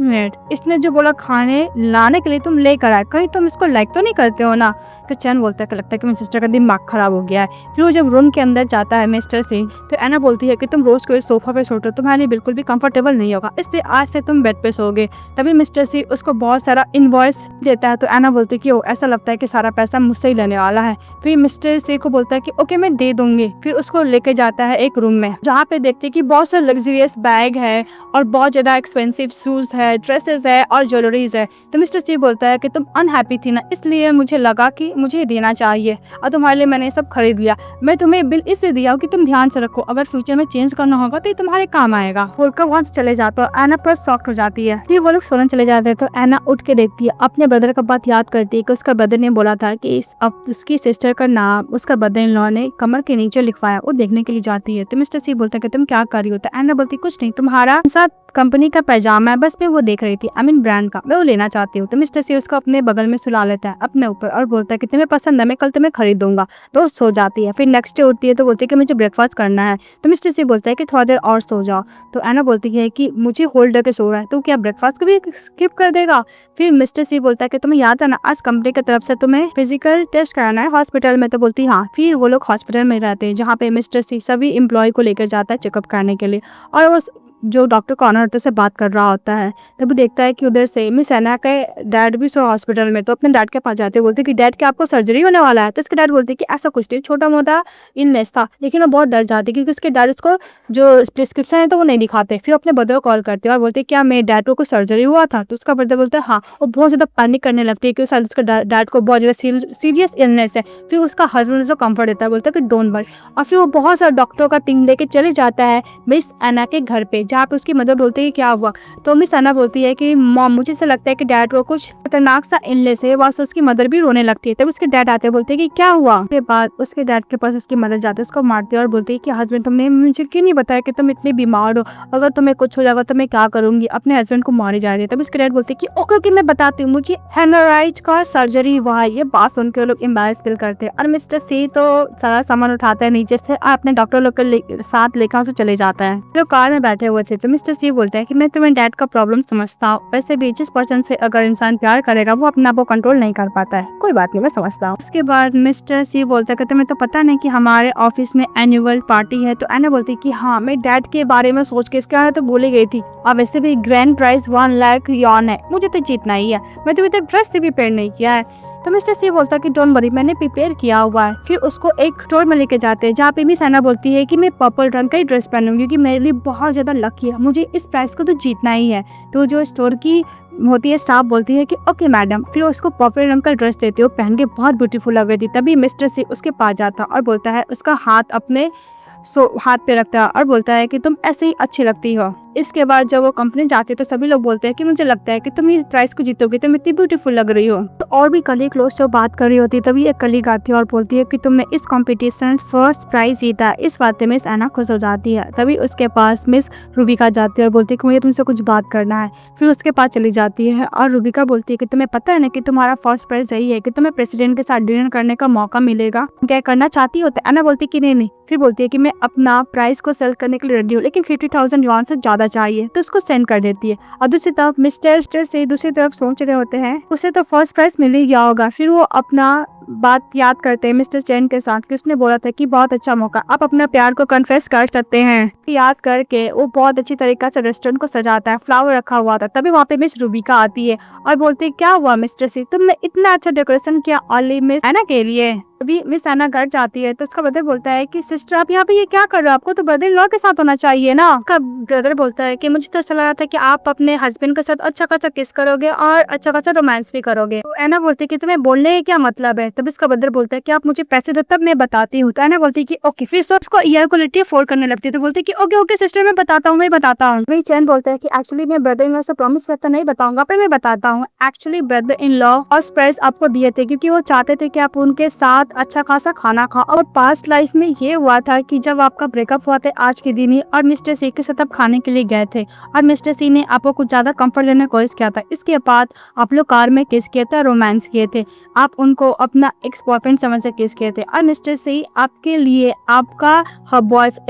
मिनट, इसने जो बोला खाने लाने के लिए तुम लेकर आए, कहीं तुम इसको लाइक तो नहीं करते हो ना? तो चैन बोलता है कि लगता है कि मेरी सिस्टर का दिमाग खराब हो गया है। फिर वो जब रूम के अंदर जाता है मिस्टर सी, तो एना बोलती है कि तुम रोज को सोफा पे सोते हो, तुम्हारे लिए बिल्कुल भी कंफर्टेबल नहीं होगा, इसलिए आज से तुम बेड पे सोओगे। तभी मिस्टर सी उसको बहुत सारा इनवॉइस देता है। तो एना बोलती है कि ओ ऐसा लगता है कि सारा पैसा मुझसे ही लेने वाला है। फिर मिस्टर सी को बोलता है कि ओके मैं दे दूंगी। फिर उसको लेके जाता है एक रूम में, जहाँ पे देखते हैं कि बहुत सारे लग्जरियस बैग है और बहुत ज्यादा एक्सपेंसिव शूज है, ड्रेसेस है और ज्वेलरीज है। तो मिस्टर सी बोलता है कि तुम अनहैप्पी थी ना, इसलिए मुझे लगा कि मुझे देना चाहिए और तुम्हारे लिए मैंने ये सब खरीद लिया। मैं तुम्हें बिल इससे दिया हूँ कि तुम ध्यान से रखो, अगर फ्यूचर में चेंज करना होगा तो ये तुम्हारे काम आएगा। बोलकर वहाँ से चले जाता है। एना पर शॉक्ड हो जाती है। फिर वो लोग सोने चले जाते हैं। तो एना उठ के देखती है, अपने ब्रदर का बात याद करती है कि उसका ब्रदर ने बोला था कि उसकी सिस्टर का नाम उसका ब्रदर इन लॉ ने कमर के नीचे लिखवाया। वो देखने के लिए जाती है। तो मिस्टर सी बोलता है कि तुम क्या कर रही हो? तो एना बोलती कुछ नहीं, तुम्हारा साथ कंपनी का पैजामा है, बस मैं वो देख रही थी, आई मीन ब्रांड का, मैं वो लेना चाहती हूँ। तो मिस्टर सी उसको अपने बगल में सुला लेता है अपने ऊपर और बोलता है कि तुम्हें पसंद है, मैं कल तुम्हें खरीद दूंगा। तो सो जाती है। फिर नेक्स्ट डे उठती है तो बोलती है कि मुझे ब्रेकफास्ट करना है। तो मिस्टर सी बोलता है कि थोड़ा देर और सो जाओ। तो एना बोलती है कि मुझे होल्ड करके सो रहा है, तो क्या ब्रेकफास्ट को भी स्किप कर देगा? फिर मिस्टर सी बोलता है कि तुम्हें याद है ना, आज कंपनी की तरफ से तुम्हें फिजिकल टेस्ट कराना है हॉस्पिटल में। तो बोलती है हाँ। फिर वो लोग हॉस्पिटल में रहते हैं, जहाँ पे मिस्टर सी सभी एम्प्लॉय को लेकर जाता है चेकअप करने के लिए, और वो जो डॉक्टर कॉर्नर होता है से बात कर रहा होता है। तब देखता है कि उधर से मिस एना के डैड भी सो हॉस्पिटल में। तो अपने डैड के पास जाते हैं, बोलते कि डैड क्या आपको सर्जरी होने वाला है? तो उसके डैड बोलते कि ऐसा कुछ नहीं, छोटा मोटा इलनेस था। लेकिन वो बहुत डर जाती है क्योंकि उसके डैड उसको जो प्रिस्क्रिप्शन है तो वो नहीं दिखाते। फिर अपने ब्रदर को कॉल करते हैं और बोलते क्या मेरे डैड को कुछ सर्जरी हुआ था? तो उसका ब्रदर बोलता है हाँ। वो बहुत ज़्यादा पैनिक करने लगती है कि शायद उसका डैड को बहुत ज़्यादा सीरियस इलनेस है। फिर उसका हस्बैंड उसको कंफर्ट देता है, बोलता है कि डोंट वरी। और फिर वो बहुत सारे डॉक्टरों का टीम लेके चले जाता है मिस एना के घर पे, जहाँ पे उसकी मदर बोलती है क्या हुआ? तो मिस एना बोलती है कि मॉम मुझे ऐसा लगता है कि डैड को कुछ खतरनाक सा इलनेस है। वहाँ से उसकी मदर भी रोने लगती है। तब उसके डैड आते हैं, बोलते हैं कि क्या हुआ? उसके बाद उसके डैड के पास उसकी मदर जाते है, उसको मारती है और बोलती है कि हस्बैंड तुमने मुझे क्यों नहीं बताया कि तुम इतनी बीमार हो, अगर तुम्हें कुछ हो जाएगा तो मैं क्या करूंगी? अपने हस्बैंड को मारे जा रही है। तब उसके डैड बोलते हैं कि ओके मैं बताती हूँ, मुझे हेमोराइड का सर्जरी हुआ है। ये बात सुन के लोग एम्बैरेस फील करते हैं और मिस्टर सी तो सारा सामान उठाता है नीचे से और अपने डॉक्टर लोग के साथ लेकर उसे चले जाता है। लोग कार में बैठे हुए थे। तो मिस्टर सी बोलता है कि मैं तुम्हें डैड का प्रॉब्लम समझता हूँ, वैसे भी जिस पर्सन से अगर इंसान प्यार करेगा वो अपने आप को कंट्रोल नहीं कर पाता है, कोई बात नहीं मैं समझता हूँ। उसके बाद मिस्टर सी बोलता है कि तुम्हें तो पता नहीं कि हमारे ऑफिस में एनुअल पार्टी है। तो एना बोलती है कि हाँ मैं डैड के बारे में सोच के इसके तो भूल गई थी, और वैसे भी ग्रैंड प्राइज 1 लाख यॉन है, मुझे तो जीतना ही है, मैं तो अभी तक ड्रेस से भी पेड़ नहीं किया है। तो मिस्टर सी बोलता है कि डोंट वरी मैंने प्रिपेयर किया हुआ है। फिर उसको एक स्टोर में लेके जाते हैं, जहाँ पे मिस एना बोलती है कि मैं पर्पल रंग का ही ड्रेस पहनूंगी क्योंकि मेरे लिए बहुत ज्यादा लकी है, मुझे इस प्राइस को तो जीतना ही है। तो जो स्टोर की होती है स्टाफ बोलती है कि ओके मैडम। फिर उसको पर्पल रंग का ड्रेस देते हो, पहन के बहुत ब्यूटीफुल लग रही थी। तभी मिस्टर सी उसके पास जाता और बोलता है, उसका हाथ अपने हाथ पे रखता है और बोलता है कि तुम ऐसे ही अच्छी लगती हो। इसके बाद जब वो कंपनी जाती है तो सभी लोग बोलते हैं कि मुझे लगता है कि तुम इस प्राइस को जीतोगे, तुम इतनी ब्यूटीफुल लग रही हो। तो और भी कलीग लोग जो बात कर रही होती है, तभी एक कलीग आती है और बोलती है कि तुमने इस कंपटीशन फर्स्ट प्राइज जीता। इस बात पे मिस एना खुश हो जाती है। तभी उसके पास मिस रूबिका जाती है और बोलती है कि मुझे तुमसे कुछ बात करना है। फिर उसके पास चली जाती है और रूबिका बोलती है कि तुम्हें पता है ना कि तुम्हारा फर्स्ट प्राइज यही है कि तुम्हें प्रेसिडेंट के साथ डिनर करने का मौका मिलेगा, क्या करना चाहती हो? एना बोलती है कि नहीं। फिर बोलती है कि मैं अपना प्राइस को सेल करने के लिए रेडी हूँ, लेकिन 50,000 युआन से ज्यादा चाहिए। तो उसको सेंड कर देती है। और दूसरी तरफ मिस्टर से दूसरी तरफ सोच रहे होते हैं उसे तो फर्स्ट प्राइज मिल ही गया होगा। फिर वो अपना बात याद करते हैं मिस्टर चैन के साथ कि उसने बोला था कि बहुत अच्छा मौका, आप अपना प्यार को कन्फेस कर सकते हैं। याद करके वो बहुत अच्छी तरीके से रेस्टोरेंट को सजाता है, फ्लावर रखा हुआ था। तभी वहाँ पे मिस रूबिका आती है और बोलती है क्या हुआ मिस्टर सी, तुमने इतना अच्छा डेकोरेशन किया ओनली मिस एना के लिए। अभी मिस एना घर जाती है तो उसका ब्रदर बोलता है कि सिस्टर आप यहाँ पे ये क्या कर रहे हो, आपको तो ब्रदर इन लॉ के साथ होना चाहिए ना। उसका ब्रदर बोलता है कि मुझे तो ऐसा लगा था कि आप अपने हस्बैंड के साथ अच्छा खासा किस करोगे और अच्छा खासा रोमांस भी करोगे। तो एना बोलती है कि तुम्हें बोलने का क्या मतलब है। तब इसका ब्रदर बोलता है कि आप मुझे पैसे दो तब मैं बताती हूँ। तो एना बोलती है कि ओके। फिर उसको ईयर को लेती है, फोर करने लगती है। तो बोलती है कि ओके सिस्टर मैं बताता हूँ। वही चैन बोलता है कि एक्चुअली मैं ब्रदर इन लॉ से प्रॉमिस करता नहीं बताऊंगा, पर मैं बताता हूँ। Actually brother in law first prize आपको दिए थे क्योंकि वो चाहते थे कि आप उनके साथ साथ अच्छा खासा खाना खा। और पास्ट लाइफ में ये हुआ था कि जब आपका ब्रेकअप हुआ था आज के दिन ही, और मिस्टर सी के साथ आप खाने के लिए गए थे और मिस्टर सी ने आपको कुछ ज्यादा कंफर्ट देने की कोशिश किया था। इसके बाद आप लोग कार में किस किए थे, रोमांस किए थे, आप उनको अपना एक्स बॉयफ्रेंड समझ से किस किए थे, और मिस्टर सी आपके लिए आपका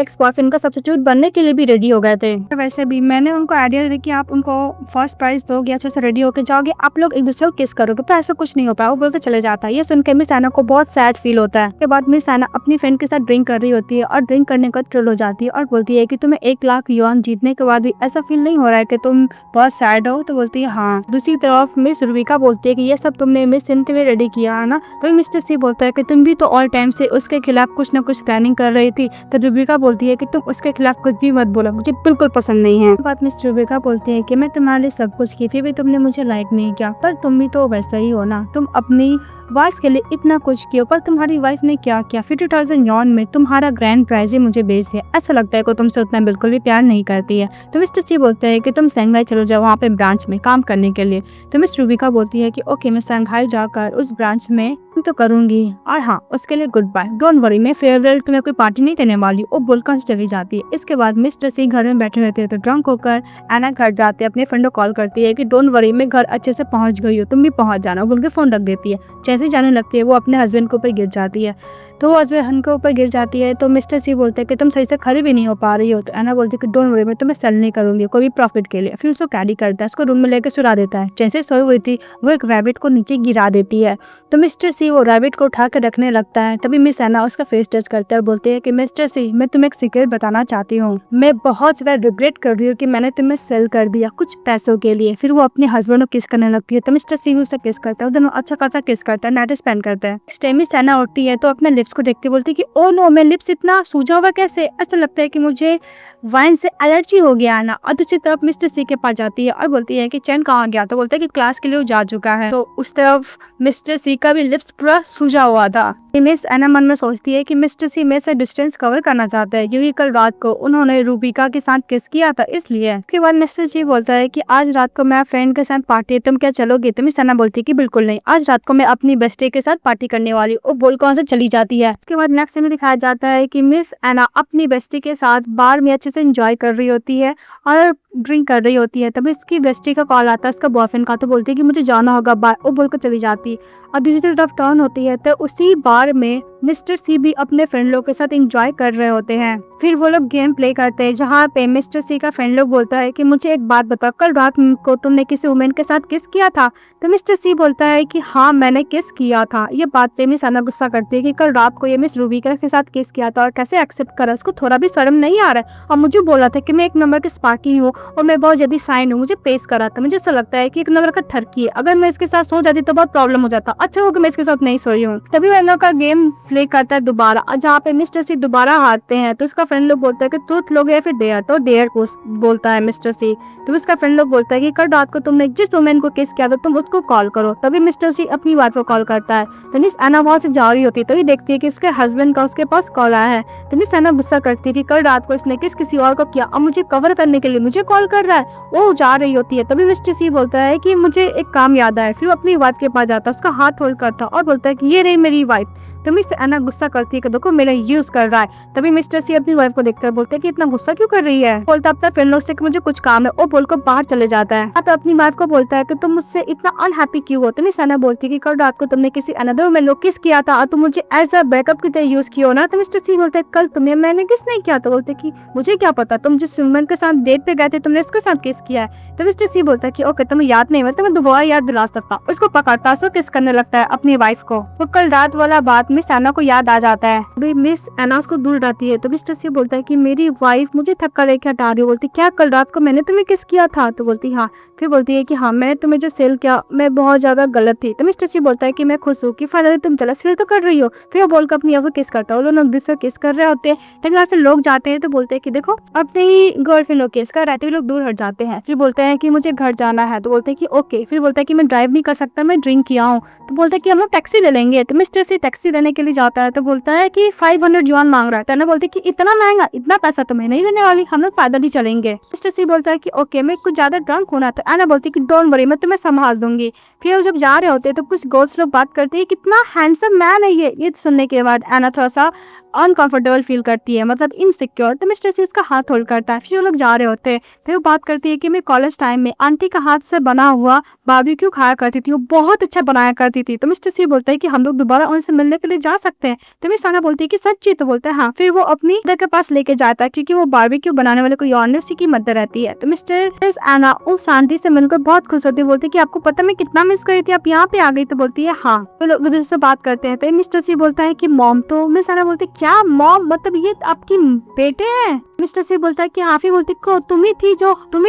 एक्स बॉयफ्रेंड का सब्स्टिट्यूट बनने के लिए भी रेडी हो गए थे। वैसे भी मैंने उनको आइडिया दी कि आप उनको फर्स्ट प्राइज दोगे, अच्छे से रेडी होकर जाओगे, आप लोग एक दूसरे को किस करोगे, पर ऐसा कुछ नहीं हो पाया। वो बोलते चले जाता है। ये सुनकर मिस एना को बहुत सैड फील होता है। उसके बाद मिस एना अपनी फ्रेंड के साथ ड्रिंक कर रही होती है और ड्रिंक करने का थ्रिल हो जाती है और बोलती है कि तुम्हें 1 लाख युआन जीतने के बाद भी ऐसा फील नहीं हो रहा है कि तुम बहुत सैड हो। तो बोलती है हाँ। दूसरी तरफ मिस रुबिका बोलती है कि ये सब तुमने मिस सिन के लिए रेडी किया है ना। तो मिस्टर सी बोलता है कि तुम भी तो ऑल टाइम से उसके खिलाफ कुछ ना कुछ प्लानिंग कर रही थी। तो रुबिका बोलती है कि तुम उसके खिलाफ कुछ भी मत बोलो, मुझे बिल्कुल पसंद नहीं है। बात मिस रुबिका बोलती है कि मैं तुम्हारे लिए सब कुछ की, फिर भी तुमने मुझे लाइक नहीं किया। पर तुम भी तो वैसा ही हो ना, तुम अपनी वाइफ के लिए इतना कुछ किया, पर तुम्हारी वाइफ ने क्या किया, 50,000 यॉन में तुम्हारा ग्रैंड प्राइज ही मुझे बेच दिया। ऐसा लगता है कि तुमसे उतना बिल्कुल भी प्यार नहीं करती है। तो मिस्टर सी बोलते हैं कि तुम संघाई चलो जाओ वहाँ पे ब्रांच में काम करने के लिए। तो मिस रुबिका बोलती है कि ओके, मैं संघाई जाकर उस ब्रांच में तो करूंगी, और हाँ उसके लिए गुड बाय, डोंट वरी, मैं फेयरवेल तुम्हें कोई पार्टी नहीं देने वाली। वो बोलकर चली जाती है। इसके बाद मिस्टर सी घर में बैठे रहते हैं। तो ड्रंक होकर एना घर जाते हैं, अपने फ्रेंड को कॉल करती है कि डोंट वरी, मैं घर अच्छे से पहुंच गई हूँ, तुम भी पहुंच जाना, बोल के फोन रख देती है। जैसे ही जाने लगती है वो अपने हस्बैंड के ऊपर गिर जाती है। तो वो हस्बैंड के ऊपर गिर जाती है। तो मिस्टर सी बोलते हैं कि तुम सही से खड़ी भी नहीं हो पा रही हो। तो एना बोलती है कि डोंट वरी, मैं तुम्हें सेल नहीं करूंगी कोई भी प्रॉफिट के लिए। फिर उसको कैरी करता है, उसको रूम में लेकर सुला देता है। जैसे सोई हुई थी वो एक रैबिट को नीचे गिरा देती है। तो मिस्टर सी वो रैबिट को उठा कर रखने लगता है। तभी मिस एना उसका फेस टच करता है और बोलती है कि मिस्टर सी, मैं तुम्हें एक सीक्रेट बताना चाहती हूँ, मैं बहुत ज्यादा रिग्रेट कर रही हूँ कि मैंने तुम्हें सेल कर दिया कुछ पैसों के लिए। फिर वो अपने हस्बैंड को किस करने लगती है। तो मिस्टर सी उससे किस करता है, दोनों अच्छा खासा किस करता है, नाइट स्पेंड करता है। मिस एना उठती है तो अपने लिप्स को देखती बोलती है कि ओ नो, मैं लिप्स इतना सूजा हुआ कैसे, ऐसा लगता है कि मुझे वाइन से एलर्जी हो गया ना। और दूसरी तरफ मिस्टर सी के पास जाती है और बोलती है कि चैन कहाँ गया। तो बोलता है कि क्लास के लिए वो जा चुका है। तो उस तरफ मिस्टर सी का भी लिप्स पूरा सूजा हुआ था। मिस एना मन में सोचती है कि मिस्टर सी मेरे से डिस्टेंस कवर करना चाहता है, क्योंकि कल रात को उन्होंने रुबिका के साथ किस किया था इसलिए। उसके बाद मिस्टर सी बोलता है कि आज रात को मैं फ्रेंड के साथ पार्टी है, तुम क्या चलोगे। तो मिस एना बोलती है कि बिल्कुल नहीं, आज रात को मैं अपनी बेस्टी के साथ पार्टी करने वाली हूँ। वो बोल कौन से चली जाती है। उसके बाद नेक्स्ट में दिखाया जाता है कि मिस एना अपनी बेस्टी के साथ बार में अच्छे से एंजॉय कर रही होती है और ड्रिंक कर रही होती है। तभी उसकी बेस्टी का कॉल आता है उसका बॉयफ्रेंड का। तो बोलती है कि मुझे जाना होगा बार, वो बोलकर चली जाती है। और दूसरी तरफ टर्न होती है तो उसी बार में मिस्टर सी भी अपने फ्रेंड लोग के साथ एंजॉय कर रहे होते हैं। फिर वो लोग गेम प्ले करते हैं, जहाँ पे मिस्टर सी का फ्रेंड लोग बोलता है कि मुझे एक बात बताओ, कल रात को तुमने किसी वुमेन के साथ किस किया था। तो मिस्टर सी बोलता है कि हाँ मैंने किस किया था। ये बात पे मिस एना गुस्सा करती है कि कल रात को ये मिस रुबिका के साथ किस किया था और कैसे एक्सेप्ट करा, उसको थोड़ा भी शर्म नहीं आ रहा है। और मुझे बोला था कि मैं 1 नंबर की स्पार्की हूँ और मैं बहुत जल्दी साइन हूँ, मुझे पेश करा था। मुझे ऐसा लगता है कि 1 नंबर का ठरकी है, अगर मैं इसके साथ सो जाती तो बहुत प्रॉब्लम हो जाता। अच्छा हो कि मैं इसके साथ नहीं सोई हूँ। तभी वो एना का गेम प्ले करता है दोबारा, जहाँ पे मिस्टर सी दोबारा हारते हैं। तो उसका फ्रेंड लोग बोलता है कि ट्रूथ लोगे या फिर डेयर। तो डेयर को बोलता है मिस्टर सी। तो उसका फ्रेंड लोग बोलता है कि कल रात को तुमने जिस वुमेन को किस किया था तुम उसको कॉल करो। तभी मिस्टर सी अपनी वाइफ को कॉल करता है। तो मिस एना वहाँ से जा रही होती है, तभी देखती है कि उसके हस्बैंड का उसके पास कॉल आया है। तो मिस एना गुस्सा करती है कि कल रात को इसने किसी और को किया और मुझे कवर करने के लिए मुझे कॉल कर रहा है। वो जा रही होती है। तभी मिस्टर सी बोलता है कि मुझे एक काम याद आया। फिर वो अपनी वाइफ के पास जाता है, उसका हाथ होल्ड करता और बोलता है कि ये रही मेरी वाइफ। तो मिस एना गुस्सा करती है कि देखो मेरा यूज कर रहा है। तभी मिस्टर सी अपनी वाइफ को देखकर बोलते हैं कि इतना गुस्सा क्यों कर रही है। बोलता अपना फ्रेंड लोग से कि मुझे कुछ काम है, वो बोलकर बाहर चले जाता है। तो अपनी वाइफ को बोलता है कि तुम मुझसे इतना अनहैप्पी क्यों हो। तो मिस एना बोलती है कि कल रात को तुमने किसी अनदर वुमेन को किस किया था और तुम मुझे एज अ बैकअप की तरह यूज किया ना। तो मिस्टर सी बोलते हैं कल तुम्हें मैंने किस नहीं किया। तो बोलते कि मुझे क्या पता, तुम जिस वुमेन के साथ डेट पे गए थे तुमने इसके साथ किस किया है। तो मिस्टर सी बोलता है कि ओके तुम्हें याद नहीं, मैं दोबारा याद दिला सकता। उसको पकड़ता है, किस करने लगता है अपनी वाइफ को। तो कल रात वाला बात मिस एना को याद आ जाता है। अभी मिस एना उसको दूर रहती है। तो मिस्टर सी बोलता है कि मेरी वाइफ मुझे थक्का लेके हटा रही है। बोलती क्या कल रात को मैंने तुम्हें किस किया था। तो बोलती हाँ। फिर बोलती है कि हाँ मैंने तुम्हें जो सेल किया मैं बहुत ज्यादा गलत थी। तो मिस्टर सी बोलता है कि मैं खुश हूँ कि फाइनली तुम जलस फील तो कर रही हो। फिर वो बोलकर अपनी वाइफ किस करता है, वो लोग दूसरे किस कर रहे होते हैं। तभी यहाँ से लोग जाते हैं तो बोलते हैं कि देखो अपने ही गर्लफ्रेंड लोग किस कर रहे थे, लोग दूर हट जाते हैं। फिर बोलते हैं कि मुझे घर जाना है। तो बोलते हैं कि ओके। फिर बोलता है कि मैं ड्राइव नहीं कर सकता, मैं ड्रिंक किया हूँ। तो बोलते हैं कि हम लोग टैक्सी ले लेंगे। तो मिस्टर सी टैक्सी लेने के लिए जाता है। तो बोलता है कि 500 युआन मांग रहा है। ना बोलते कि इतना महंगा, इतना पैसा तो मैं नहीं देने वाली, हम लोग पैदल ही चलेंगे। मिस्टर सी बोलता है कि ओके मैं कुछ ज्यादा ड्रंक होना था एना बोलती है कि डोंट वरी, मैं तुम्हें संभाल दूंगी। फिर वो जब जा रहे होते हैं तो कुछ गर्ल्स लोग बात करती है कितना हैंडसम मैन है ये सुनने के बाद एना थोड़ा सा अनकंफर्टेबल फील करती है, मतलब इनसिक्योर। तो मिस्टर सी उसका हाथ होल्ड करता है। फिर वो लोग जा रहे होते हैं। फिर वो बात करती है कि मैं कॉलेज टाइम में आंटी का हाथ से बना हुआ बारबेक्यू खाया करती थी, वो बहुत अच्छा बनाया करती थी। तो मिस्टर सी बोलता है कि हम लोग दोबारा उनसे मिलने के लिए जा सकते हैं। तो मिस आना बोलती है कि सच्ची? तो बोलता है हाँ। फिर वो अपनी मदर के पास लेके जाता है क्योंकि वो बारबेक्यू बनाने वाले कोई और नहीं, उसी की मदर रहती है। तो मिस्टर आना उस आंटी से मिलकर बहुत खुश होती है, बोलती है कि आपको पता मैं कितना मिस करी थी, आप यहाँ पे आ गई? तो बोलती है हाँ। तो लोग दूसरे से बात करते हैं। तो मिस्टर सी बोलता है कि मॉम। तो मिस आना बोलती है क्या मॉम, मतलब ये आपकी बेटे हैं? मिस्टर सी बोलता है कि हाँ। फिर बोलती को तुम ही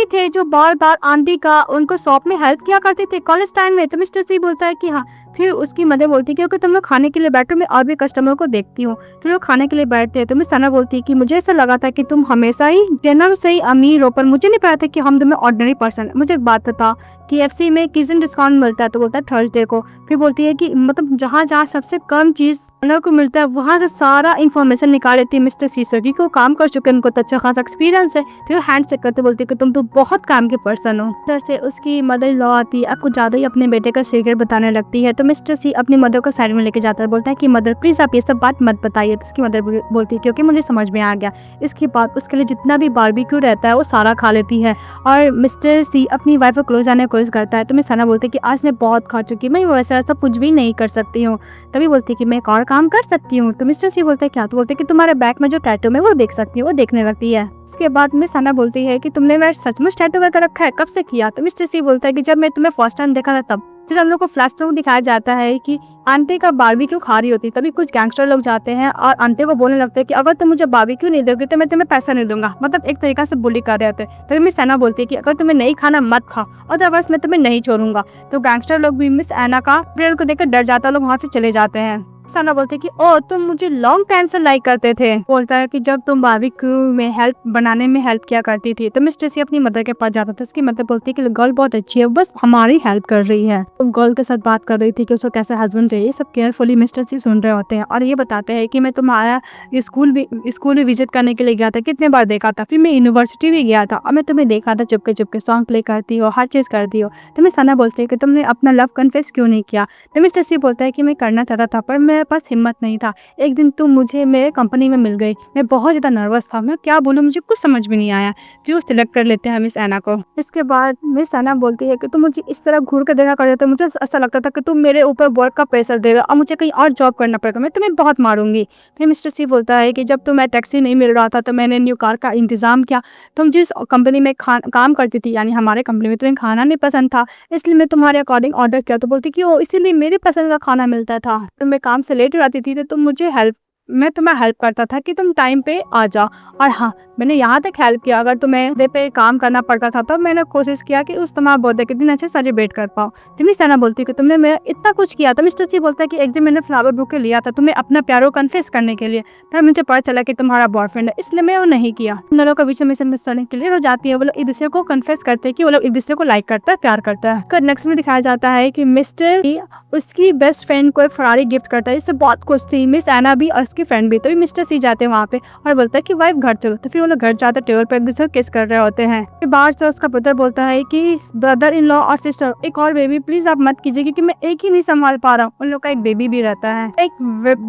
थे जो बार बार आंटी का उनको शॉप में हेल्प किया करते थे कॉलेज टाइम में? तो मिस्टर सी बोलता है कि हाँ। फिर उसकी मदर बोलती है क्योंकि तुम लोग खाने के लिए बैठो, मैं और भी कस्टमर को देखती हूँ। फिर लोग खाने के लिए बैठते हैं। तो मिस सना बोलती है कि मुझे ऐसा लगा था कि तुम हमेशा ही जनरल से ही अमीर हो, पर मुझे नहीं पता था कि हम तुम्हें ऑर्डिनरी पर्सन। मुझे एक बात बता कि KFC में किस दिन डिस्काउंट मिलता है? तो बोलता है थर्सडे को। फिर बोलती है कि मतलब जहाँ सबसे कम चीज को मिलता है वहाँ से सारा इन्फॉर्मेशन निकाल लेती है मिस्टर सी से, क्योंकि वो काम कर चुके हैं, उनको तो अच्छा खासा एक्सपीरियंस है। फिर हैंड चेक करते बोलती है कि तुम तो बहुत काम के पर्सन हो। इधर से उसकी मदर लॉ आती है, कुछ ज्यादा ही अपने बेटे का सीक्रेट बताने लगती है। तो मिस्टर सी अपनी मदर को साइड में लेके जाता है, बोलता है कि मदर प्लीज आप ये सब बात मत बताइए। तो उसकी मदर बोलती है क्योंकि मुझे समझ में आ गया। इसके बाद उसके लिए जितना भी बारबेक्यू रहता है वो सारा खा लेती है और मिस्टर सी अपनी वाइफ को क्लोज आने की कोशिश करता है। तो मैं सना बोलती है कि आज मैं बहुत खा चुकी, मैं वैसा ऐसा कुछ भी नहीं कर सकती हूँ। तभी बोलती है कि मैं एक और काम कर सकती हूँ। तो मिस्टर सी बोलता है क्या? तो बोलते है कि तुम्हारे बैक में जो टैटू है वो देख सकती हूँ। वो देखने लगती है। इसके बाद मिस सना बोलती है कि तुमने मेरा सचमुच टैटू कर रखा है, कब से किया? तो मिस्टर सी बोलता है कि जब मैं तुम्हें फर्स्ट टाइम देखा था तब। फिर हम लोग को फ्लैशबैक दिखाया जाता है कि आंटी का बारबेक्यू खा रही होती। तभी कुछ गैंगस्टर लोग जाते हैं और आंटी को बोलने लगते हैं कि अगर तुम मुझे बारबेक्यू नहीं दोगे तो मैं तुम्हें पैसा नहीं दूंगा, मतलब एक तरीका से बुली कर रहे होते। तभी मिस एना बोलती है कि अगर तुम्हें नहीं खाना मत खाओ, अदरवाइज मैं तुम्हें नहीं छोड़ूंगा। तो गैंगस्टर लोग भी मिस एना का प्रेयर को देखकर डर जाता है, लोग वहाँ से चले जाते हैं। सना बोलते है कि ओ तुम मुझे लॉन्ग टाइम से लाइक करते थे। बोलता है कि जब तुम बारबेक्यू में बनाने में हेल्प किया करती थी। तो मिस्टर सी अपनी मदर के पास जाता था। उसकी मदर बोलती है कि गर्ल बहुत अच्छी है, बस हमारी हेल्प कर रही है। तो गर्ल के साथ बात कर रही थी कि उसको कैसे हस्बैंड चाहिए, सब केयरफुली मिस्टर सी सुन रहे होते हैं और ये बताते हैं कि मैं तुम्हारा स्कूल भी विजिट करने के लिए गया था, कितने बार देखा था। फिर मैं यूनिवर्सिटी भी गया था और मैं तुम्हें देखा था चुपके सॉन्ग प्ले करती हो, हर चीज करती हो। तो मैं सना बोलती है कि तुमने अपना लव कन्फेस क्यों नहीं किया? तो मिस्टर सी बोलता है कि मैं करना चाहता था पर मेरे पास हिम्मत नहीं था। एक दिन तुम मुझे मेरे कंपनी में मिल गई, मैं बहुत ज्यादा नर्वस था, मैं क्या बोलूं मुझे कुछ समझ भी नहीं आया। फिर वो सिलेक्ट कर लेते हैं मिस एना को। इसके बाद मिस एना बोलती है कि तुम मुझे इस तरह घूर कर देखा करते थे, मुझे ऐसा लगता था कि तुम मेरे ऊपर वर्क का प्रेशर दे रहे हो और मुझे कहीं और जॉब करना पड़ेगा, मैं तुम्हें बहुत मारूंगी। फिर मिस्टर सी बोलता है कि जब तुम्हें टैक्सी नहीं मिल रहा था तो मैंने न्यू कार का इंतजाम किया। तुम जिस कंपनी में काम करती थी, यानी हमारे कंपनी में, तुम्हें खाना नहीं पसंद था, इसलिए मैं तुम्हारे अकॉर्डिंग ऑर्डर किया। तो बोलती कि ओ इसीलिए मेरे पसंद का खाना मिलता था। तो मैं काम से लेट हो जाती थी तो तुम मुझे मैं तुम्हें हेल्प करता था कि तुम टाइम पे आ जाओ। और हाँ, मैंने यहाँ तक हेल्प किया, अगर तुम्हें डे पे काम करना पड़ता था तो मैंने कोशिश किया कि उस तुम्हारा बर्थडे के दिन अच्छे सेलिब्रेट कर पाओ। तो मिस एना बोलती है कि तुमने मेरा इतना कुछ किया। तो मिस्टर सी बोलता है कि एक दिन मैंने फ्लावर बुके लिया था तुम्हें अपना प्यारो कन्फेस करने के लिए, फिर मुझे पता चला कि तुम्हारा बॉयफ्रेंड है, इसलिए मैं वो नहीं किया। उन दोनों का बीच में मिसअंडरस्टैंडिंग क्लियर हो जाती है। वो लोग एक दूसरे को कन्फेस करते हैं कि वो लोग एक दूसरे को लाइक करता है, प्यार करता है। नेक्स्ट में दिखाया जाता है कि मिस्टर उसकी बेस्ट फ्रेंड को एक फरारी गिफ्ट करता है, इससे बहुत खुश थी मिस एना भी और उसकी फ्रेंड भी। तभी मिस्टर सी जाते हैं वहाँ पे और बोलता है कि वाइफ घर चलो। तो फिर वो लोग घर जाते टेबल पे एक दूसरे को किस कर रहे होते हैं। फिर बाहर से उसका पुत्र बोलता है कि ब्रदर इन लॉ और सिस्टर एक और बेबी प्लीज आप मत कीजिए क्योंकि मैं एक ही नहीं संभाल पा रहा हूँ। उन लोग का एक बेबी भी रहता है। एक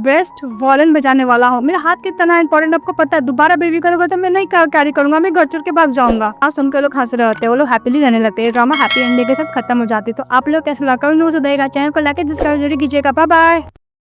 बेस्ट वॉलन बजाने वाला हूँ, मेरा हाथ कितना इंपॉर्टेंट आपको पता है, दोबारा बेबी करोगे तो मैं नहीं कैरी करूंगा, मैं घर छोड़ के भाग जाऊंगा। आज सुनकर लोग हंस रहे होते हैं, वो लोग हैप्पीली रहने लगते हैं। ड्रामा हैप्पी एंडिंग के साथ खत्म हो जाती है। तो आप लोग कैसे लगा कमेंट में देगा, चैनल को लाइक डिस्कवर जरूर कीजिएगा। Bye bye.